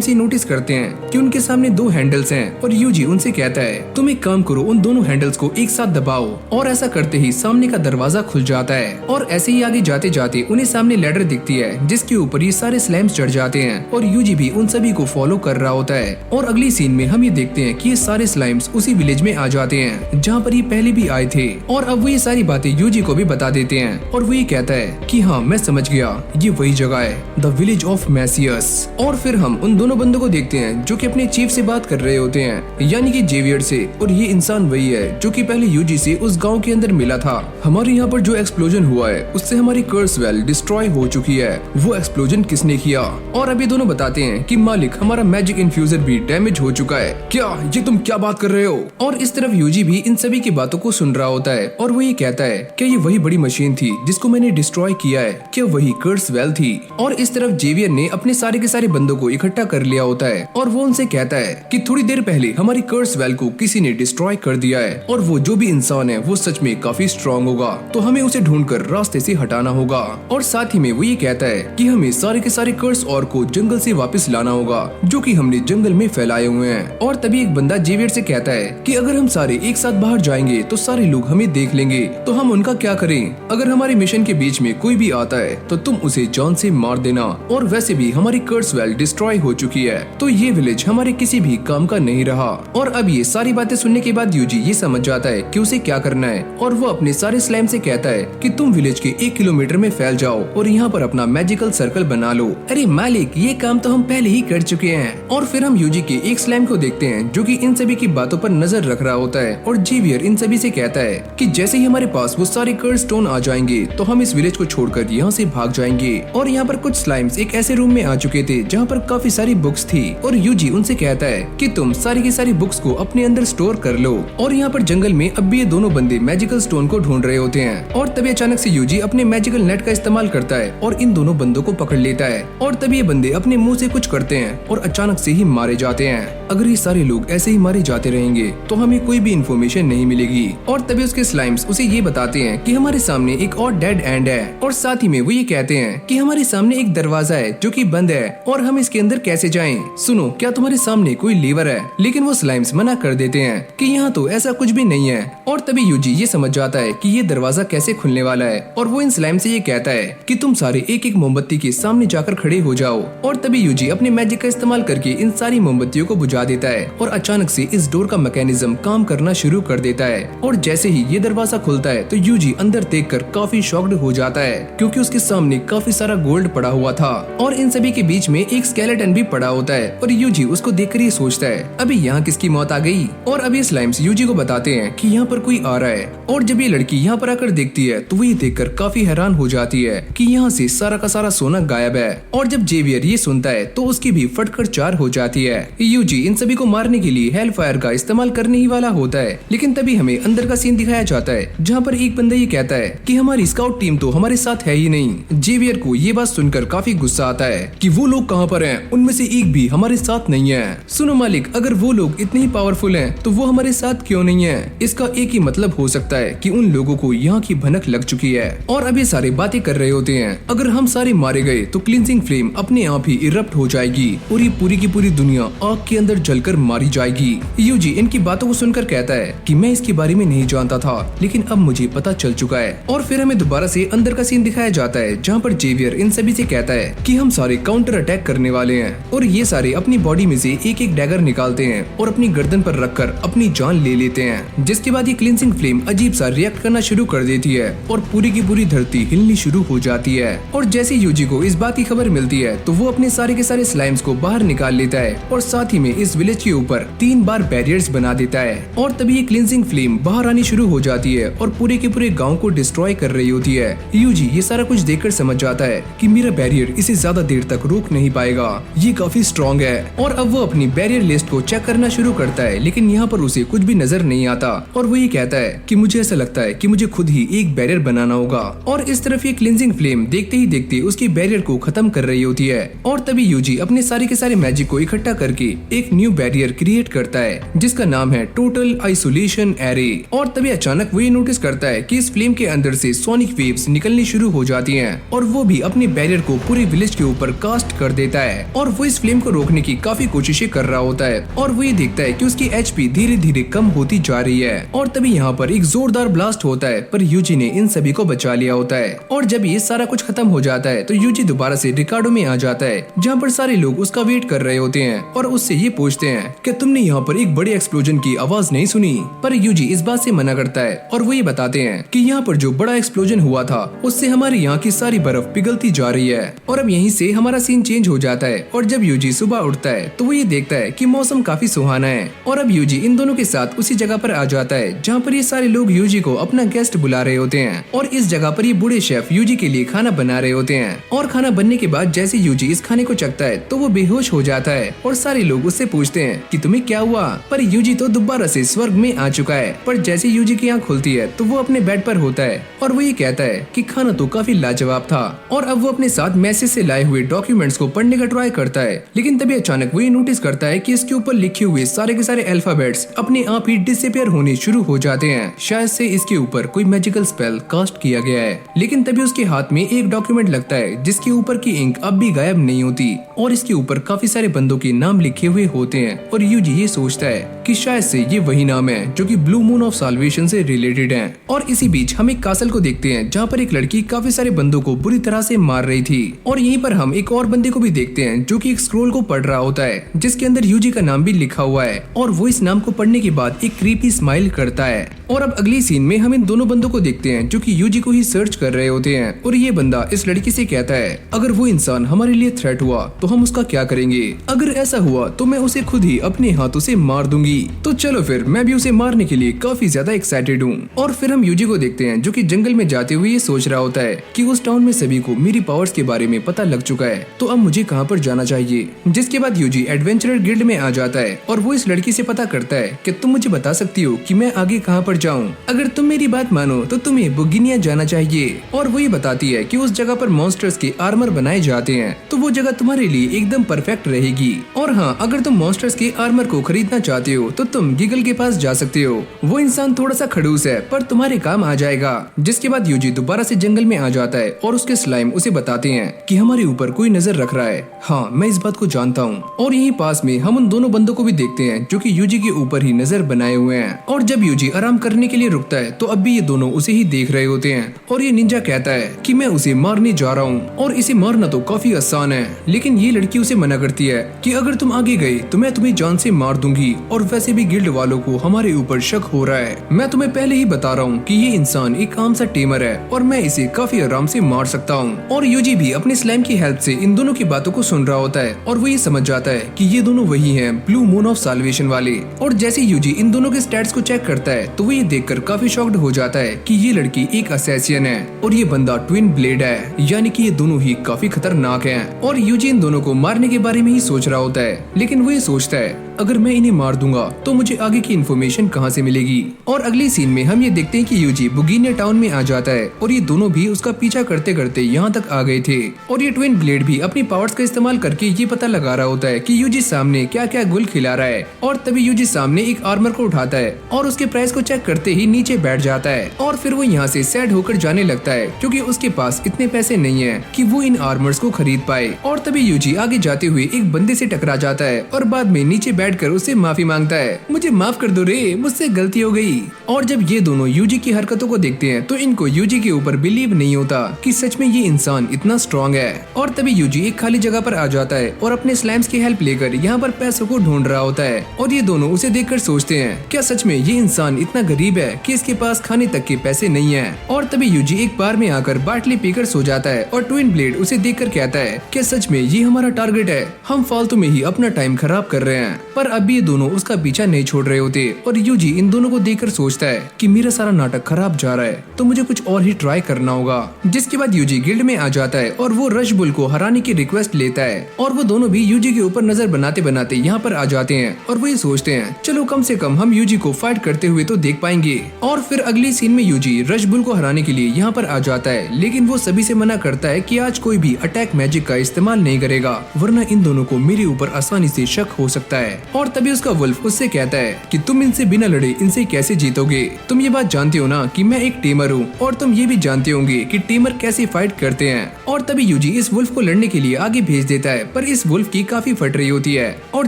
से नोटिस करते हैं कि उनके सामने दो हैंडल्स हैं। और यूजी उनसे कहता है तुम एक काम करो, उन दोनों हैंडल्स को एक साथ दबाओ। और ऐसा करते ही सामने का दरवाजा खुल जाता है और ऐसे ही आगे जाते जाते उन्हें सामने लैडर दिखती है जिसके ऊपर ये सारे स्लाइम्स चढ़ जाते हैं। और यूजी भी उन सभी को फॉलो कर रहा होता है। और अगली सीन में हम ये देखते हैं कि ये सारे स्लाइम्स उसी विलेज में आ जाते हैं जहाँ पर ये पहले भी आए थे। और अब वो ये सारी बातें यूजी को भी बता देते हैं और वो ये कहता है कि हाँ मैं समझ गया, ये वही जगह है, द विलेज ऑफ मैसियस। और फिर हम उन दोनों बंदों को देखते हैं जो कि अपने चीफ से बात कर रहे होते हैं, यानी कि जेवियर से। और ये इंसान वही है जो कि पहले यूजी से उस गांव के अंदर मिला था। हमारे यहाँ पर जो एक्सप्लोजन हुआ है उससे हमारी कर्स वेल डिस्ट्रॉय हो चुकी है, वो एक्सप्लोजन किसने किया? और अभी दोनों बताते हैं कि मालिक हमारा मैजिक इन्फ्यूजर भी डैमेज हो चुका है। क्या ये तुम क्या बात कर रहे हो? और इस तरफ यूजी भी इन सभी की बातों को सुन रहा होता है और वो ये कहता है क्या ये वही बड़ी मशीन थी जिसको मैंने डिस्ट्रॉय किया है? क्या वही कर्स वेल थी? और इस तरफ जेवियर ने अपने सारे के सारे बंदों को इकट्ठा कर लिया होता है और वो उनसे कहता है कि थोड़ी देर पहले हमारी कर्स वेल को किसी ने डिस्ट्रॉय कर दिया है और वो जो भी इंसान है वो सच में काफी स्ट्रॉन्ग होगा, तो हमें उसे ढूंढकर रास्ते से हटाना होगा। और साथ ही में वो ये कहता है कि हमें सारे के सारे कर्स और को जंगल से वापस लाना होगा जो कि हमने जंगल में फैलाए हुए हैं। और तभी एक बंदा जेवियर से कहता है कि अगर हम सारे एक साथ बाहर जाएंगे तो सारे लोग हमें देख लेंगे, तो हम उनका क्या करें? अगर हमारे मिशन के बीच में कोई भी आता है तो तुम उसे जान से मार देना। और वैसे भी हमारी कर्स वेल डिस्ट्रॉय हो चुकी है, तो ये विलेज हमारे किसी भी काम का नहीं रहा। और अब ये सारी बातें सुनने के बाद यूजी ये समझ जाता है कि उसे क्या करना है और वो अपने सारे स्लाइम से कहता है कि तुम विलेज के 1 किलोमीटर में फैल जाओ और यहाँ पर अपना मैजिकल सर्कल बना लो। अरे मालिक ये काम तो हम पहले ही कर चुके हैं। और फिर हम यूजी के एक स्लाइम को देखते हैं जो कि इन सभी की बातों पर नजर रख रहा होता है। और जेवियर इन सभी से कहता है कि जैसे ही हमारे पास वो सारे कर्स स्टोन आ जाएंगे तो हम इस विलेज को छोड़कर यहाँ से भाग जाएंगे। और यहाँ पर कुछ स्लाइम्स एक ऐसे रूम में आ चुके थे जहाँ पर काफी सारी बुक्स थी और यूजी उनसे कहता है कि तुम सारी की सारी बुक्स को अपने अंदर स्टोर कर लो। और यहाँ पर जंगल में अब भी ये दोनों बंदे मैजिकल स्टोन को ढूंढ रहे होते हैं। और तभी अचानक से यूजी अपने मैजिकल नेट का इस्तेमाल करता है और इन दोनों बंदों को पकड़ लेता है। और तभी ये बंदे अपने मुंह से कुछ करते हैं और अचानक से ही मारे जाते हैं। अगर ये सारे लोग ऐसे ही मारे जाते रहेंगे तो हमें कोई भी इन्फॉर्मेशन नहीं मिलेगी। और तभी उसके स्लाइम्स उसे ये बताते हैं कि हमारे सामने एक और डेड एंड है। और साथ ही में वो ये कहते हैं कि हमारे सामने एक दरवाजा है जो कि बंद है और हम इसके अंदर कैसे जाएं? सुनो, क्या तुम्हारे सामने कोई लीवर है? लेकिन वो स्लाइम्स मना कर देते हैं कि यहाँ तो ऐसा कुछ भी नहीं है। और तभी यूजी ये समझ जाता है कि ये दरवाजा कैसे खुलने वाला है और वो इन स्लाइम से ये कहता है कि तुम सारे एक एक मोमबत्ती के सामने जाकर खड़े हो जाओ। और तभी यूजी अपने मैजिक का इस्तेमाल करके इन सारी मोमबत्तियों को बुझा देता है और अचानक से इस डोर का मैकेनिज्म काम करना शुरू कर देता है। और जैसे ही ये दरवाजा खुलता है तो यूजी अंदर देखकर काफी शॉक्ड हो जाता है क्योंकि उसके सामने काफी सारा गोल्ड पड़ा हुआ था और इन सभी के बीच में एक स्केलेटन भी पड़ा होता है। और यूजी उसको देखकर ये सोचता है अभी यहाँ किसकी मौत आ गई? और अभी स्लाइम्स यूजी को बताते हैं कि यहाँ पर कोई आ रहा है। और जब ये लड़की यहाँ पर आकर देखती है तो वो ये देखकर काफी हैरान हो जाती है कि यहाँ से सारा का सारा सोना गायब है। और जब जेवियर ये सुनता है तो उसकी भी फटकर चार हो जाती है। यूजी इन सभी को मारने के लिए हेल फायर का इस्तेमाल करने ही वाला होता है, लेकिन तभी हमें अंदर का सीन दिखाया जाता है जहाँ पर एक बंदा ये कहता है कि हमारी स्काउट टीम तो हमारे साथ है ही नहीं। जेवियर को ये बात सुनकर काफी गुस्सा आता है कि वो लोग कहाँ पर हैं? उनमें से एक भी हमारे साथ नहीं है। सुनो मालिक, अगर वो लोग इतने ही पावरफुल हैं तो वो हमारे साथ क्यों नहीं है? इसका एक ही मतलब हो सकता है कि उन लोगों को यहाँ की भनक लग चुकी है और अब ये सारे बातें कर रहे होते हैं। अगर हम सारे मारे गए तो क्लींजिंग फ्लेम अपने आप ही इरप्ट हो जाएगी और ये पूरी की पूरी दुनिया आग के अंदर जलकर मारी जाएगी। यूजी इनकी बातों को सुनकर कहता है कि मैं इसके बारे में नहीं जानता था, लेकिन अब मुझे पता चल चुका है। और फिर हमें दोबारा से अंदर का सीन दिखाया जाता है जहाँ पर जेवियर इन सभी से कहता है कि हम सारे काउंटर अटैक करने वाले हैं और ये सारे अपनी बॉडी में से एक एक डैगर निकालते हैं और अपनी गर्दन पर रखकर अपनी जान ले लेते हैं। जिसके बाद ये क्लींजिंग फ्लेम अजीब सा रिएक्ट करना शुरू कर देती है और पूरी की पूरी धरती हिलनी शुरू हो जाती है। और जैसे यूजी को इस बात की खबर मिलती है तो वो अपने सारे के सारे स्लाइम्स को बाहर निकाल लेता है और साथ ही में इस विलेज के ऊपर 3 बार बैरियर्स बना देता है। और तभी ये क्लींजिंग फ्लेम बाहर आनी शुरू हो जाती है और पूरे के पूरे गाँव को डिस्ट्रॉय कर रही होती है। यूजी ये सारा कुछ देखकर समझ जाता है कि मेरा बैरियर इसे ज्यादा देर तक रोक नहीं पाएगा, ये काफी स्ट्रॉन्ग है। और अब वो अपनी बैरियर लिस्ट को चेक करना शुरू करता है, लेकिन यहाँ पर उसे कुछ भी नजर नहीं आता और वो ये कहता है कि मुझे ऐसा लगता है कि मुझे खुद ही एक बैरियर बनाना होगा। और इस तरफ ये क्लींजिंग फ्लेम देखते ही देखते उसकी बैरियर को खत्म कर रही होती है। और तभी यूजी अपने सारे के सारे मैजिक को इकट्ठा करके एक न्यू बैरियर क्रिएट करता है जिसका नाम है टोटल आइसोलेशन एरे। और तभी अचानक वो ये नोटिस करता है कि इस फ्लेम के अंदर से सोनिक वेव्स निकलनी शुरू हो जाती हैं और वो भी अपने बैरियर को पूरे विलेज के ऊपर कास्ट कर देता है। और वो इस फ्लेम को रोकने की काफी कोशिशें कर रहा होता है और वो ये देखता है कि उसकी एचपी धीरे धीरे कम होती जा रही है। और तभी यहाँ पर एक जोरदार ब्लास्ट होता है, पर यूजी ने इन सभी को बचा लिया होता है। और जब ये सारा कुछ खत्म हो जाता है तो यूजी दोबारा से रिकार्डो में आ जाता है जहाँ पर सारे लोग उसका वेट कर रहे होते हैं और उससे ये पूछते हैं कि तुमने यहाँ पर एक बड़े एक्सप्लोजन की आवाज नहीं सुनी। पर यूजी इस बात से मना करता है और वो ये बताते हैं कि यहाँ पर जो बड़ा एक्सप्लोजन हुआ था उससे हमारे यहाँ की सारी बर्फ पिघलती जा रही है। और अब यहीं से हमारा सीन चेंज हो जाता है और जब यूजी सुबह उठता है तो वो ये देखता है कि मौसम काफी सुहाना है। और अब यूजी इन दोनों के साथ उसी जगह पर आ जाता है जहाँ पर ये सारे लोग यूजी को अपना गेस्ट बुला रहे होते हैं। और इस जगह पर ये बूढ़े शेफ यूजी के लिए खाना बना रहे होते हैं। और खाना बनने के बाद जैसे यूजी इस खाने को चखता है तो वो बेहोश हो जाता है और सारे लोग उससे पूछते हैं कि तुम्हें क्या हुआ। पर यूजी तो दोबारा से स्वर्ग में आ चुका है। पर जैसे यूजी की आँख खुलती है तो वो अपने बेड पर होता है और वो ये कहता है कि खाना तो काफी लाजवाब था। और अब वो अपने साथ मैसेज से लाए हुए डॉक्यूमेंट्स को पढ़ने का ट्राई करता है, लेकिन तभी अचानक वो ये नोटिस करता है कि इसके ऊपर लिखे हुए सारे के सारे अल्फाबेट्स अपने आप ही डिसअपीयर होने शुरू हो जाते हैं। शायद से इसके ऊपर कोई मैजिकल स्पेल कास्ट किया गया है। लेकिन तभी उसके हाथ में एक डॉक्यूमेंट लगता है जिसके ऊपर की इंक अब भी गायब नहीं होती और इसके ऊपर काफी सारे बंदों के नाम लिखे हुए होते हैं। और यूजी ये सोचता है कि शायद से ये वही नाम है जो कि ब्लू मून ऑफ साल्वेशन से रिलेटेड है। और इसी बीच हम एक कासल को देखते हैं जहाँ पर एक लड़की काफी सारे बंदों को बुरी तरह से मार रही थी। और यहीं पर हम एक और बंदे को भी देखते हैं जो कि एक स्क्रोल को पढ़ रहा होता है जिसके अंदर यूजी का नाम भी लिखा हुआ है। और वो इस नाम को पढ़ने के बाद एक क्रीपी स्माइल करता है। और अब अगली सीन में हम इन दोनों बंदों को देखते हैं जो कि यूजी को ही सर्च कर रहे होते हैं। और ये बंदा इस लड़की से कहता है अगर वो इंसान हमारे लिए थ्रेट हुआ तो हम उसका क्या करेंगे। अगर ऐसा हुआ तो मैं उसे खुद ही अपने हाथों से मार दूंगी। तो चलो फिर मैं भी उसे मारने के लिए काफी ज्यादा एक्साइटेड हूँ। और फिर हम यूजी को देखते हैं जो कि जंगल में जाते हुए ये सोच रहा होता है कि उस टाउन में सभी को मेरी पावर्स के बारे में पता लग चुका है, तो अब मुझे कहाँ पर जाना चाहिए। जिसके बाद यूजी एडवेंचरर गिल्ड में आ जाता है और वो इस लड़की से पता करता है कि तुम मुझे बता सकती हो कि मैं आगे कहाँ पर जाऊँ। अगर तुम मेरी बात मानो तो तुम्हें बुगिनिया जाना चाहिए। और वो ये बताती है कि उस जगह पर मॉन्स्टर्स के आर्मर बनाए जाते हैं, तो वो जगह तुम्हारे लिए एकदम परफेक्ट रहेगी। और हाँ, अगर तुम मॉन्स्टर्स के आर्मर को खरीदना चाहते हो तो तुम गिगल के पास जा सकते हो। वो इंसान थोड़ा सा खड़ूस है पर तुम्हारे काम आ जाएगा। जिसके बाद यूजी दोबारा से जंगल में आ जाता है और उसके स्लाइम उसे बताते हैं कि हमारे ऊपर कोई नजर रख रहा है। हाँ, मैं इस बात को जानता हूँ। और यहीं पास में हम उन दोनों बंदों को भी देखते हैं जो कि यूजी के ऊपर ही नजर बनाए हुए हैं। और जब यूजी आराम करने के लिए रुकता है तो अब भी ये दोनों उसे ही देख रहे होते हैं। और ये निंजा कहता है कि मैं उसे मारने जा रहा हूँ और इसे मारना तो काफी आसान है। लेकिन ये लड़की उसे मना करती है कि अगर तुम आगे गए तो मैं तुम्हें जान से मार दूंगी। और वैसे भी गिल्ड वालों को हमारे ऊपर शक हो रहा है। मैं तुम्हें पहले ही बता रहा हूँ कि ये इंसान एक आम सा टेमर है और मैं इसे काफी आराम से मार सकता हूँ। और यूजी भी अपने स्लाइम की हेल्प से इन दोनों की बातों को सुन रहा होता है और वो ये समझ जाता है कि ये दोनों वही हैं, ब्लू मून ऑफ साल्वेशन वाले। और जैसे यूजी इन दोनों के स्टैट्स को चेक करता है तो वो ये देखकर काफी शॉक्ड हो जाता है कि ये लड़की एक असैसियन है और ये बंदा ट्विन ब्लेड है, यानी कि ये दोनों ही काफी खतरनाक हैं। और यूजी इन दोनों को मारने के बारे में ही सोच रहा होता है, लेकिन वो ये सोचता है अगर मैं इन्हें मार दूंगा तो मुझे आगे की इन्फॉर्मेशन कहाँ से मिलेगी। और अगली सीन में हम ये देखते हैं कि यूजी बुगिनिया टाउन में आ जाता है और ये दोनों भी उसका पीछा करते करते यहाँ तक आ गए थे। और ये ट्विन ब्लेड भी अपनी पावर्स का इस्तेमाल करके ये पता लगा रहा होता है कि यूजी सामने क्या क्या गुल खिला रहा है। और तभी यूजी सामने एक आर्मर को उठाता है और उसके प्राइस को चेक करते ही नीचे बैठ जाता है। और फिर वो यहाँ से सैड होकर जाने लगता है क्योंकि उसके पास इतने पैसे नहीं है कि वो इन आर्मर्स को खरीद पाए। और तभी यूजी आगे जाते हुए एक बंदे से टकरा जाता है और बाद में नीचे बैठकर उससे माफी मांगता है, मुझे माफ कर दो रे, मुझसे गलती हो गई। और जब ये दोनों यूजी की हरकतों को देखते हैं तो इनको यूजी के ऊपर बिलीव नहीं होता कि सच में ये इंसान इतना स्ट्रॉन्ग है। और तभी यूजी एक खाली जगह पर आ जाता है और अपने स्लाइम्स की हेल्प लेकर यहाँ पर पैसों को ढूंढ रहा होता है। और ये दोनों उसे देखकर सोचते हैं, क्या सच में ये इंसान इतना गरीब है कि इसके पास खाने तक के पैसे नहीं है। और तभी यूजी एक बार में आकर बाटली पीकर सो जाता है और ट्विन ब्लेड उसे देखकर कहता है, क्या सच में ये हमारा टारगेट है, हम फालतू में ही अपना टाइम खराब कर रहे हैं। पर अब ये दोनों उसका पीछा नहीं छोड़ रहे होते और यूजी इन दोनों को देखकर सोचता है कि मेरा सारा नाटक खराब जा रहा है तो मुझे कुछ और ही ट्राई करना होगा। जिसके बाद यूजी गिल्ड में आ जाता है और वो रश बुल को हराने की रिक्वेस्ट लेता है। और वो दोनों भी यूजी के ऊपर नजर बनाते बनाते यहाँ पर आ जाते हैं और वो ये सोचते हैं, चलो कम से कम हम यूजी को फाइट करते हुए तो देख पाएंगे। और फिर अगली सीन में यूजी रश बुल को हराने के लिए यहाँ पर आ जाता है, लेकिन वो सभी से मना करता है कि आज कोई भी अटैक मैजिक का इस्तेमाल नहीं करेगा वरना इन दोनों को मेरे ऊपर आसानी से शक हो सकता है। और तभी उसका वुल्फ उससे कहता है कि तुम इनसे बिना लड़े इनसे कैसे जीतोगे, तुम ये बात जानते हो ना कि मैं एक टीमर हूँ और तुम ये भी जानते होंगे कि टीमर कैसे फाइट करते हैं। और तभी यूजी इस वुल्फ को लड़ने के लिए आगे भेज देता है, पर इस वुल्फ की काफी फट रही होती है। और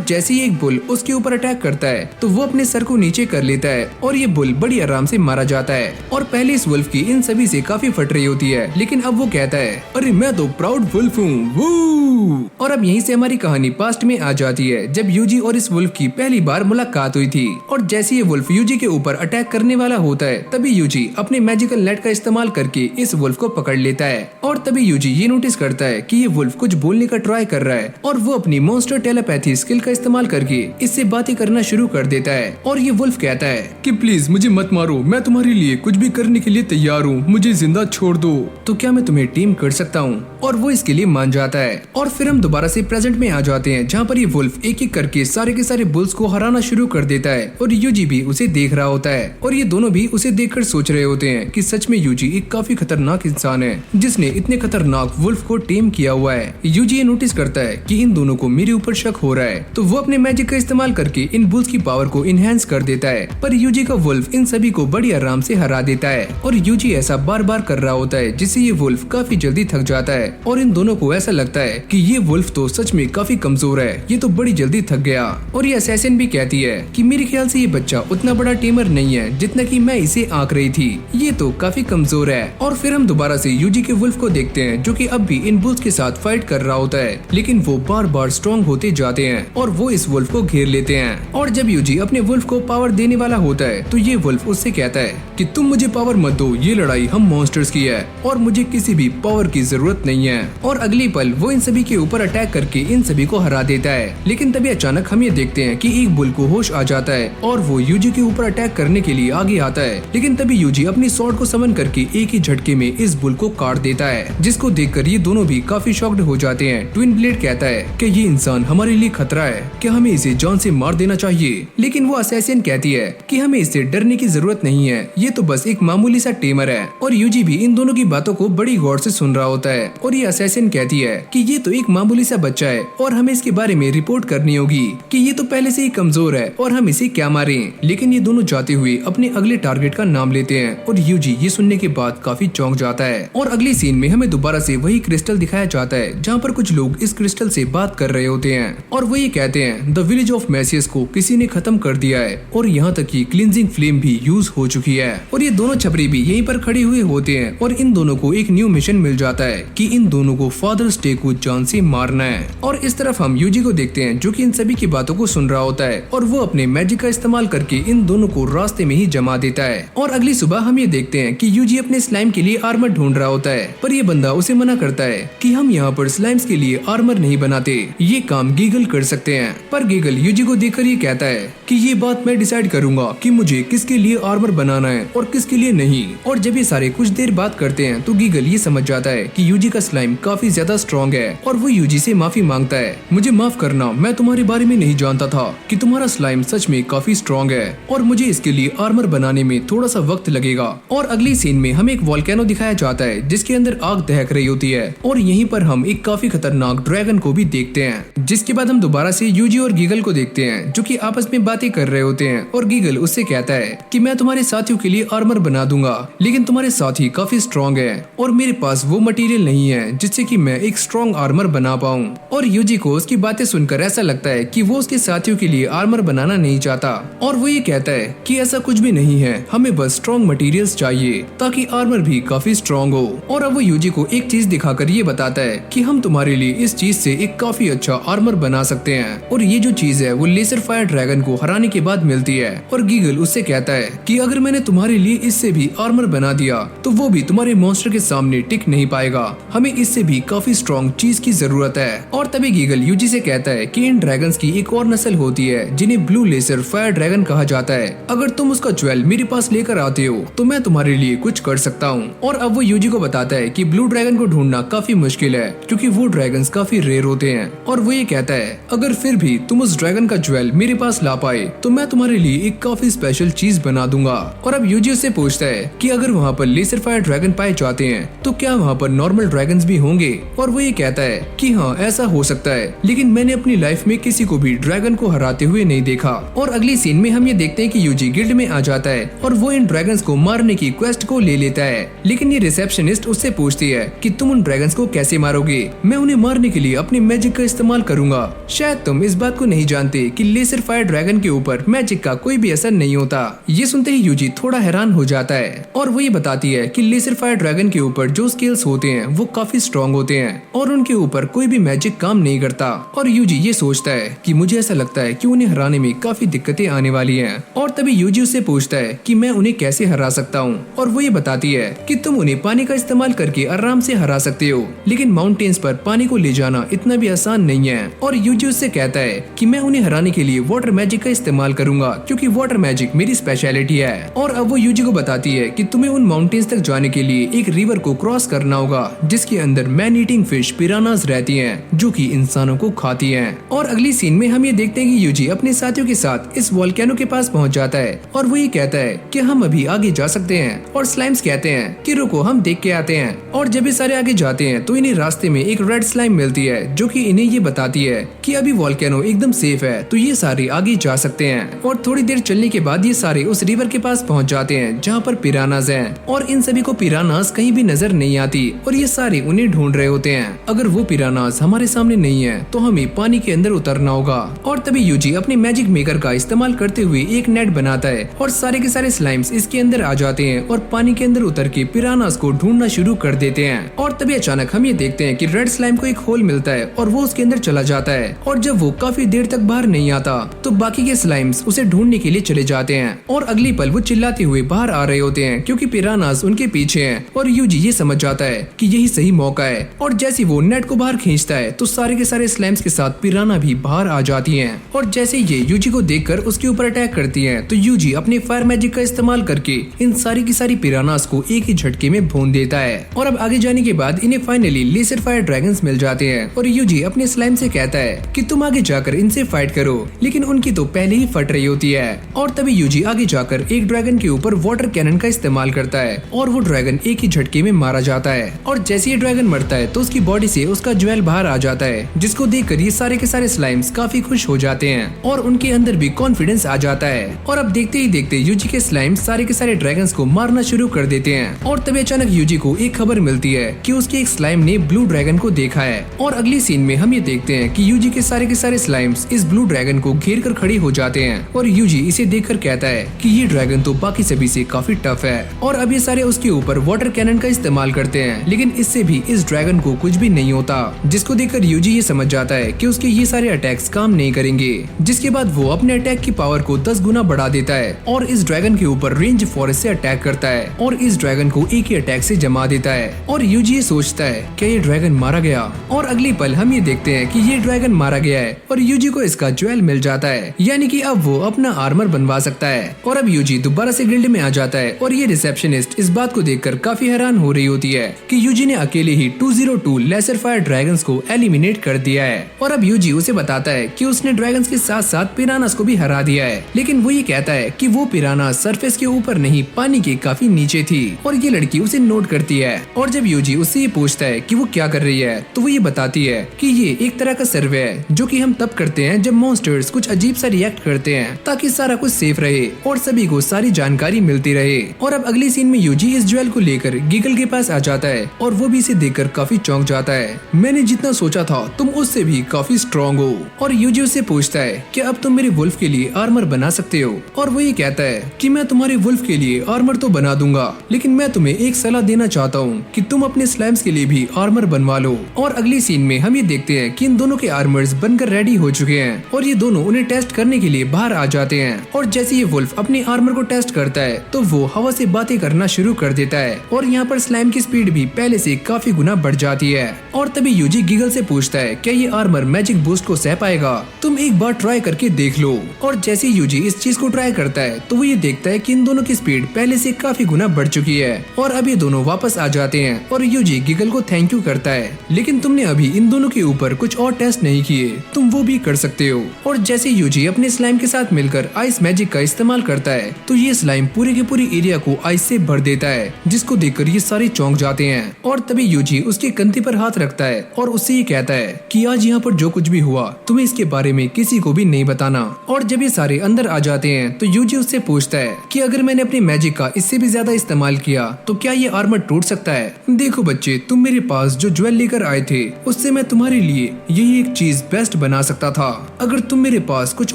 जैसे ही एक बुल उसके ऊपर अटैक करता है तो वो अपने सर को नीचे कर लेता है और ये बुल बड़ी आराम से मारा जाता है। और पहले इस वुल्फ की इन सभी से काफी फट रही होती है, लेकिन अब वो कहता है, अरे मैं तो प्राउड वुल्फ हूँ। और अब यहीं से हमारी कहानी पास्ट में आ जाती है जब यूजी और इस वुल्फ की पहली बार मुलाकात हुई थी। और जैसे ये वुल्फ यूजी के ऊपर अटैक करने वाला होता है तभी यूजी अपने मैजिकल नेट का इस्तेमाल करके इस वुल्फ को पकड़ लेता है। और तभी यूजी ये नोटिस करता है कि ये वुल्फ कुछ बोलने का ट्राई कर रहा है और वो अपनी मॉन्स्टर टेलीपैथी स्किल का इस्तेमाल करके इससे बातें करना शुरू कर देता है। और ये वुल्फ कहता है कि प्लीज मुझे मत मारो, मैं तुम्हारे लिए कुछ भी करने के लिए तैयार हूँ, मुझे जिंदा छोड़ दो, तो क्या मैं तुम्हें टीम कर सकता हूँ। और वो इसके लिए मान जाता है। और फिर हम दोबारा से प्रेजेंट में आ जाते हैं जहाँ पर ये वुल्फ एक एक करके सारे के सारे बुल्स को हराना शुरू कर देता है और यूजी भी उसे देख रहा होता है। और ये दोनों भी उसे देखकर सोच रहे होते हैं कि सच में यूजी एक काफी खतरनाक इंसान है जिसने इतने खतरनाक वुल्फ को टेम किया हुआ है। यूजी ये नोटिस करता है कि इन दोनों को मेरे ऊपर शक हो रहा है तो वो अपने मैजिक का इस्तेमाल करके इन बुल्स की पावर को इनहेंस कर देता है, पर यूजी का वुल्फ इन सभी को बड़ी आराम से हरा देता है। और यूजी ऐसा बार बार कर रहा होता है जिससे ये वुल्फ काफी जल्दी थक जाता है और इन दोनों को ऐसा लगता है कि ये वुल्फ तो सच में काफी कमजोर है, ये तो बड़ी जल्दी थक गया। और ये असैसिन भी कहती है कि मेरे ख्याल से ये बच्चा उतना बड़ा टीमर नहीं है जितना कि मैं इसे आंक रही थी, ये तो काफी कमजोर है। और फिर हम दोबारा से यूजी के वुल्फ को देखते हैं जो कि अब भी इन बुल्स के साथ फाइट कर रहा होता है, लेकिन वो बार बार स्ट्रॉन्ग होते जाते हैं और वो इस वुल्फ को घेर लेते हैं। और जब यूजी अपने वुल्फ को पावर देने वाला होता है तो ये वुल्फ उससे कहता है कि तुम मुझे पावर मत दो, ये लड़ाई हम मॉन्स्टर्स की है और मुझे किसी भी पावर की जरूरत नहीं है। और अगली पल वो इन सभी के ऊपर अटैक करके इन सभी को हरा देता है। लेकिन तभी अचानक हम ये देखते हैं कि एक बुल को होश आ जाता है और वो यूजी के ऊपर अटैक करने के लिए आगे आता है, लेकिन तभी यूजी अपनी स्वॉर्ड को समन करके एक ही झटके में इस बुल को काट देता है, जिसको देखकर ये दोनों भी काफी शॉक्ड हो जाते हैं। ट्विन ब्लेड कहता है कि ये इंसान हमारे लिए खतरा है, क्या हमें इसे जान से मार देना चाहिए। लेकिन वो असैसिन कहती है कि हमें इससे डरने की जरूरत नहीं है, ये तो बस एक मामूली सा टेमर है। और यूजी भी इन दोनों की बातों को बड़ी गौर से सुन रहा होता है और ये असैसिन कहती है कि ये तो एक मामूली सा बच्चा है और हमें इसके बारे में रिपोर्ट करनी होगी कि ये तो पहले से ही कमजोर है और हम इसे क्या मारें। लेकिन ये दोनों जाते हुए अपने अगले टारगेट का नाम लेते हैं और यूजी ये सुनने के बाद काफी चौंक जाता है। और अगली सीन में हमें दोबारा से वही क्रिस्टल दिखाया जाता है जहाँ पर कुछ लोग इस क्रिस्टल से बात कर रहे होते हैं और वो ये कहते हैं द विलेज ऑफ मैसियस को किसी ने खत्म कर दिया है और यहाँ तक कि क्लींजिंग फ्लेम भी यूज हो चुकी है। और ये दोनों छपरी भी यहीं पर खड़े हुए होते हैं और इन दोनों को एक न्यू मिशन मिल जाता है कि इन दोनों को फादर्स डे को जान से मारना है। और इस तरफ हम यूजी को देखते हैं जो कि इन सभी की बातों को सुन रहा होता है और वो अपने मैजिक का इस्तेमाल करके इन दोनों को रास्ते में ही जमा देता है। और अगली सुबह हम ये देखते हैं कि यूजी अपने स्लाइम के लिए आर्मर ढूंढ रहा होता है, पर ये बंदा उसे मना करता है कि हम यहाँ पर स्लाइम्स के लिए आर्मर नहीं बनाते, ये काम गीगल कर सकते हैं। पर गीगल यूजी को देखकर ये कहता है कि ये बात मैं डिसाइड करूंगा कि मुझे किसके लिए आर्मर बनाना है और किसके लिए नहीं। और जब ये सारे कुछ देर बात करते हैं तो गीगल ये समझ जाता है कि यूजी का स्लाइम काफी ज्यादा स्ट्रॉन्ग है और वो यूजी से माफी मांगता है। मुझे माफ करना, मैं तुम्हारे बारे में नहीं जानता था कि तुम्हारा स्लाइम सच में काफी स्ट्रॉन्ग है और मुझे इसके लिए आर्मर बनाने में थोड़ा सा वक्त लगेगा। और अगली सीन में हमें एक वोल्केनो दिखाया जाता है जिसके अंदर आग दहक रही होती है और यहीं पर हम एक काफी खतरनाक ड्रैगन को भी देखते हैं। जिसके बाद हम दोबारा से यूजी और गीगल को देखते हैं जो कि आपस में बातें कर रहे होते हैं और गीगल उससे कहता है कि मैं तुम्हारे साथियों के लिए आर्मर बना दूंगा, लेकिन तुम्हारे साथी काफी स्ट्रॉन्ग है और मेरे पास वो मटेरियल नहीं है जिससे कि मैं एक स्ट्रॉन्ग आर्मर बना पाऊं। और यूजी को उसकी बातें सुनकर ऐसा लगता है कि वो उसके साथियों के लिए आर्मर बनाना नहीं चाहता और वो ये कहता है कि ऐसा कुछ भी नहीं है, हमें बस स्ट्रॉन्ग मटेरियल्स चाहिए ताकि आर्मर भी काफी स्ट्रॉन्ग हो। और अब वो यूजी को एक चीज दिखाकर ये बताता है कि हम तुम्हारे लिए इस चीज से एक काफी अच्छा आर्मर बना सकते हैं और ये जो चीज है वो लेजर फायर ड्रैगन को हराने के बाद मिलती है। और गीगल उससे कहता है कि अगर मैंने तुम्हारे लिए इससे भी आर्मर बना दिया तो वो भी तुम्हारे मॉन्स्टर के सामने टिक नहीं पाएगा, हमें इससे भी काफी स्ट्रॉन्ग चीज की जरूरत है। और तभी गीगल यूजी से कहता है कि इन ड्रैगन्स की एक और नस्ल होती है जिन्हें ब्लू लेजर फायर ड्रैगन कहा जाता है, अगर तुम उसका ज्वेल मेरे पास लेकर आते हो तो मैं तुम्हारे लिए कुछ कर सकता हूँ। और अब वो यूजी को बताता है कि ब्लू ड्रैगन को ढूंढना काफी मुश्किल है क्योंकि वो ड्रैगन्स काफी रेयर होते हैं। और वो ये कहता है अगर फिर भी तुम उस ड्रैगन का ज्वेल मेरे पास ला पाए तो मैं तुम्हारे लिए एक काफी स्पेशल चीज बना दूंगा। और अब यूजी उससे पूछता है कि अगर वहाँ पर लेजर फायर ड्रैगन पाए जाते हैं तो क्या वहाँ पर नॉर्मल ड्रैगन्स भी होंगे। और वो ये कहता है कि हाँ ऐसा हो सकता है, लेकिन मैंने अपनी लाइफ में किसी को भी ड्रैगन को हराते हुए नहीं देखा। और अगली सीन में हम ये देखते हैं कि यूजी गिल्ड में आ जाता है और वो इन ड्रैगन्स को मारने की क्वेस्ट को ले लेता है, लेकिन ये रिसेप्शनिस्ट उससे पूछती है कि तुम उन ड्रैगन्स को कैसे मारोगे, मैं उन्हें मारने के लिए अपनी मैजिक का इस्तेमाल करूंगा। शायद तुम इस बात को नहीं जानते कि लेजर फायर ड्रैगन के ऊपर मैजिक का कोई भी असर नहीं होता। ये सुनते ही यूजी थोड़ा हैरान हो जाता है और वो ये बताती है कि लेजर फायर ड्रैगन के ऊपर जो स्किल्स होते हैं वो काफी स्ट्रॉन्ग होते हैं और उनके ऊपर कोई भी मैजिक काम नहीं करता। और यूजी ये सोचता है कि मुझे ऐसा लगता है कि उन्हें हराने में काफी दिक्कतें आने वाली हैं। और तभी यूजी उससे पूछता है कि मैं उन्हें कैसे हरा सकता हूँ और वो ये बताती है कि तुम उन्हें पानी का इस्तेमाल करके आराम से हरा सकते हो, लेकिन माउंटेन्स पर पानी को ले जाना इतना भी आसान नहीं है। और यूजी उससे कहता है कि मैं उन्हें हराने के लिए वाटर मैजिक का इस्तेमाल करूंगा क्योंकि वाटर मैजिक मेरी स्पेशलिटी है। और अब वो यूजी को बताती है कि तुम्हें उन माउंटेन्स तक जाने के लिए एक रिवर को क्रॉस करना होगा जिसके अंदर मैन ईटिंग फिश पिरानास रहती हैं जो कि इंसानों को खाती हैं। और अगली सीन में हम ये देखते हैं कि यूजी अपने साथियों के साथ इस वोल्केनो के पास पहुंच जाता है और वो ये कहता है कि हम अभी आगे जा सकते हैं। और स्लाइम्स कहते हैं कि रुको हम देख के आते हैं। और जब ये सारे आगे जाते हैं तो इन्हें रास्ते में एक रेड स्लाइम मिलती है जो कि इन्हें ये बताती है कि अभी वोल्केनो एकदम सेफ है तो ये सारे आगे जा सकते हैं। और थोड़ी देर चलने के बाद ये सारे उस रिवर के पास पहुंच जाते हैं जहाँ पर पिरानास हैं और इन सभी को पिरानास कहीं भी नजर नहीं आती और ये सारे उन्हें ढूंढ रहे होते हैं। अगर वो पिरानास हमारे सामने नहीं है तो हमें पानी के अंदर उतरना होगा। और तभी यूजी अपने मैजिक मेकर का इस्तेमाल करते हुए एक नेट बनाता है और सारे के सारे स्लाइम्स इसके अंदर आ जाते हैं और पानी के अंदर उतर के पिरानास को ढूंढना शुरू कर देते हैं। और तभी अचानक हम ये देखते हैं कि रेड स्लाइम को एक होल मिलता है और वो उसके अंदर चला जाता है और जब वो काफी देर तक बाहर नहीं आता तो बाकी के स्लाइम्स उसे ढूंढने के लिए चले जाते हैं और अगली पल वो चिल्लाते हुए बाहर आ रहे होते हैं क्योंकि पिरानास उनके पीछे हैं। और यूजी ये समझ जाता है कि यही सही मौका है और जैसे वो नेट को बाहर खींचता है तो सारे के सारे स्लाइम्स के साथ पिराना भी बाहर आ जाती हैं। और जैसे ये यूजी को देखकर उसके ऊपर अटैक करती हैं तो यूजी अपने फायर मैजिक का इस्तेमाल करके इन सारी की सारी पिरानास को एक ही झटके में भून देता है। और अब आगे जाने के बाद इन्हें फाइनली लेजर फायर ड्रैगन्स मिल जाते हैं और यूजी अपने स्लाइम से कहता है कि तुम आगे जाकर इनसे फाइट करो, लेकिन उनकी तो पहले ही फट रही होती है। और तभी यूजी आगे जाकर एक ड्रैगन के ऊपर वाटर कैनन का इस्तेमाल करता है और वो ड्रैगन एक ही झटके में मारा जाता है। और जैसे ये ड्रैगन मरता है तो उसकी बॉडी से उसका ज्वेल बाहर आ जाता है जिसको देखकर ये सारे के सारे स्लाइम्स काफी खुश हो जाते हैं और उनके अंदर भी कॉन्फिडेंस आ जाता है। और अब देखते ही देखते यूजी के स्लाइम्स सारे के सारे ड्रैगन्स को मारना शुरू कर देते हैं। और तभी अचानक यूजी को एक खबर मिलती है कि उसके एक स्लाइम ने ब्लू ड्रैगन को देखा है। और अगली सीन में हम ये देखते हैं कि यूजी के सारे स्लाइम्स इस ब्लू ड्रैगन को घेर कर खड़े हो जाते हैं और यूजी इसे देखकर कहता है कि ये ड्रैगन तो बाकी सभी से काफी टफ है। और अब ये सारे उसके ऊपर वाटर कैनन का इस्तेमाल करते हैं, लेकिन इससे भी इस ड्रैगन को कुछ भी नहीं होता, जिसको देखकर यूजी ये समझ जाता है कि उसके ये सारे अटैक्स काम नहीं करेंगे। जिसके बाद वो अपने अटैक की पावर को 10 गुना बढ़ा देता है और इस ड्रैगन के ऊपर रेंज फॉरेस्ट से अटैक करता है और इस ड्रैगन को एक ही अटैक से जमा देता है। और यूजी ये सोचता है क्या ये ड्रैगन मारा गया, और अगली पल हम ये देखते हैं कि ये ड्रैगन मारा गया है और यूजी को इसका ज्वेल मिल जाता है, यानी कि अब वो अपना आर्मर बनवा सकता है। और अब यूजी दोबारा से गिल्ड में आ जाता है और ये रिसेप्शनिस्ट इस बात को देखकर काफी हैरान हो रही होती है कि यूजी ने अकेले ही 202 लेसर फायर ड्रैगन्स को एलिमिनेट कर दिया है। और अब यूजी उसे बताता है कि उसने ड्रैगन्स के साथ साथ पिरानास को भी हरा दिया है, लेकिन वो ये कहता है कि वो पिराना सरफेस के ऊपर नहीं पानी के काफी नीचे थी। और ये लड़की उसे नोट करती है। और जब यूजी उससे ये पूछता है कि वो क्या कर रही है, तो वो ये बताती है कि ये एक तरह का सर्वे है जो कि हम तब करते हैं जब मॉन्स्टर्स कुछ अजीब सा रिएक्ट करते हैं, ताकि सारा कुछ सेफ रहे और सभी को सारी जानकारी मिलती रहे। और अब अगली सीन में यूजी इस ज्वेल को लेकर गीगल के पास आ जाता है और वो भी इसे देखकर काफी चौंक जाता है। मैंने जितना सोचा था तुम उससे भी काफी स्ट्रॉन्ग हो। और यूजी उससे पूछता है कि अब तुम मेरे वुल्फ के लिए आर्मर बना सकते हो। और वो ये कहता है कि मैं तुम्हारे वुल्फ के लिए आर्मर तो बना दूंगा, लेकिन मैं तुम्हें एक सलाह देना चाहता हूँ कि तुम अपने स्लाइम्स के लिए भी आर्मर बनवा लो। और अगली सीन में हम ये देखते हैं कि इन दोनों के आर्मर्स बनकर रेडी हो चुके हैं और ये दोनों उन्हें टेस्ट करने के लिए बाहर आ जाते हैं। और जैसे ये वुल्फ अपने आर्मर को टेस्ट करता है तो वो हवा से बातें करना शुरू कर देता है और यहाँ पर स्लाइम की स्पीड भी पहले से काफी गुना बढ़ जाती है। और तभी यूजी गीगल से पूछता है क्या ये आर्मर मैजिक बूस्ट को सह पाएगा, तुम एक बार ट्राई करके देख लो। और जैसे यूजी इस चीज को ट्राई करता है तो वो ये देखता है कि इन दोनों की स्पीड पहले से काफी गुना बढ़ चुकी है। और अब ये दोनों वापस आ जाते हैं और यूजी गीगल को थैंक यू करता है, लेकिन तुमने अभी इन दोनों के ऊपर कुछ और टेस्ट नहीं किए, तुम वो भी कर सकते हो। और जैसे यूजी अपने स्लाइम के साथ मिलकर आइस मैजिक का इस्तेमाल करता है तो ये स्लाइम पूरे के पूरे एरिया को आइस से भर देता है, जिसको देखकर ये सारे चौंक जाते हैं। और तभी यूजी उसके कंधे पर हाथ रखता है और उससे ये कहता है कि आज यहाँ पर जो कुछ भी हुआ तुम्हें इसके बारे में किसी को भी नहीं बताना। और जब ये सारे अंदर आ जाते हैं तो यूजी उससे पूछता है कि अगर मैंने अपनी मैजिक का इससे भी ज्यादा इस्तेमाल किया तो क्या ये आर्मर टूट सकता है। देखो बच्चे, तुम मेरे पास जो ज्वेल लेकर आए थे उससे मैं तुम्हारे लिए यही एक चीज बेस्ट बना सकता था। अगर तुम मेरे पास कुछ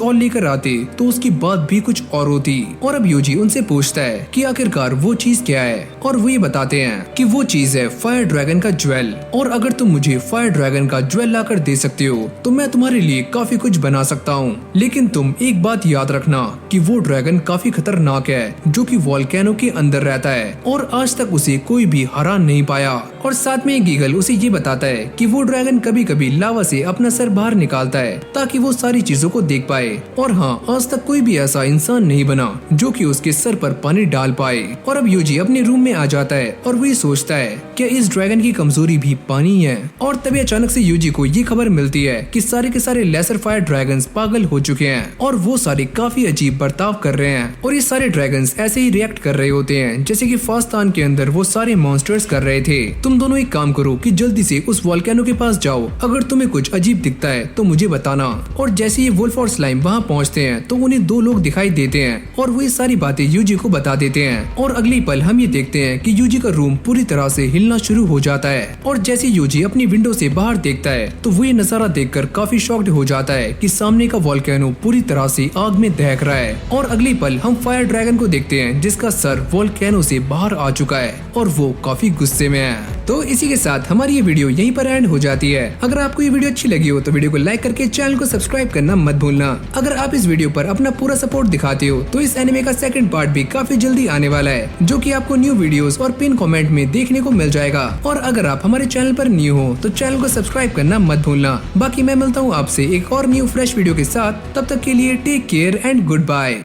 और लेकर आते तो उसकी बात भी कुछ और होती। और अब यूजी उनसे पूछता है कि आखिरकार वो चीज क्या है, और वो ये बताते हैं कि वो चीज है फायर ड्रैगन का ज्वेल। और अगर तुम मुझे फायर ड्रैगन का ज्वेल लाकर दे सकते हो तो मैं तुम्हारे लिए काफी कुछ बना सकता हूँ, लेकिन तुम एक बात याद रखना कि वो ड्रैगन काफी खतरनाक है जो कि वोल्केनो के अंदर रहता है और आज तक उसे कोई भी हरा नहीं पाया। और साथ में गीगल उसे ये बताता है कि वो ड्रैगन कभी कभी लावा से अपना सर बाहर निकालता है ताकि वो सारी चीजों को देख पाए। और हाँ, आज तक कोई भी ऐसा इंसान नहीं बना जो कि उसके सर पर पानी डाल पाए। और अब यूजी अपने रूम में आ जाता है और वो ये सोचता है कि इस ड्रैगन की कमजोरी भी पानी है। और तभी अचानक से यूजी को ये खबर मिलती है कि सारे के सारे लेसर फायर ड्रैगन्स पागल हो चुके हैं और वो सारे काफी अजीब बर्ताव कर रहे हैं। और ये सारे ड्रैगन्स ऐसे ही रिएक्ट कर रहे होते हैं जैसे कि फास्तान के अंदर वो सारे मॉन्स्टर्स कर रहे थे। तुम दोनों एक काम करो कि जल्दी से उस वोल्केनो के पास जाओ, अगर तुम्हें कुछ अजीब दिखता है तो मुझे बताना। और जैसे ये वुल्फ और स्लाइम वहाँ पहुँचते हैं तो उन्हें दो लोग दिखाई देते हैं और वो ये सारी बातें यूजी को बता देते हैं। और अगली पल हम ये देखते हैं कि यूजी का रूम पूरी तरह से हिलना शुरू हो जाता है। और जैसे यूजी अपनी विंडो से बाहर देखता है तो वो ये नजारा देखकर काफी शॉक्ड हो जाता है कि सामने का वोल्केनो पूरी तरह से आग में दहक रहा है। और अगली पल हम फायर ड्रैगन को देखते हैं जिसका सर वोल्केनो से बाहर आ चुका है और वो काफी गुस्से में है। तो इसी के साथ हमारी ये वीडियो यहीं पर एंड हो जाती है। अगर आपको ये वीडियो अच्छी लगी हो तो वीडियो को लाइक करके चैनल को सब्सक्राइब करना मत भूलना। अगर आप इस वीडियो पर अपना पूरा सपोर्ट दिखाते हो तो इस एनिमे का सेकंड पार्ट भी काफी जल्दी आने वाला है, जो कि आपको न्यू वीडियोस और पिन कमेंट में देखने को मिल जाएगा। और अगर आप हमारे चैनल पर न्यू हो तो चैनल को सब्सक्राइब करना मत भूलना। बाकी मैं मिलता हूँ आपसे एक और न्यू फ्रेश वीडियो के साथ, तब तक के लिए take care and good bye.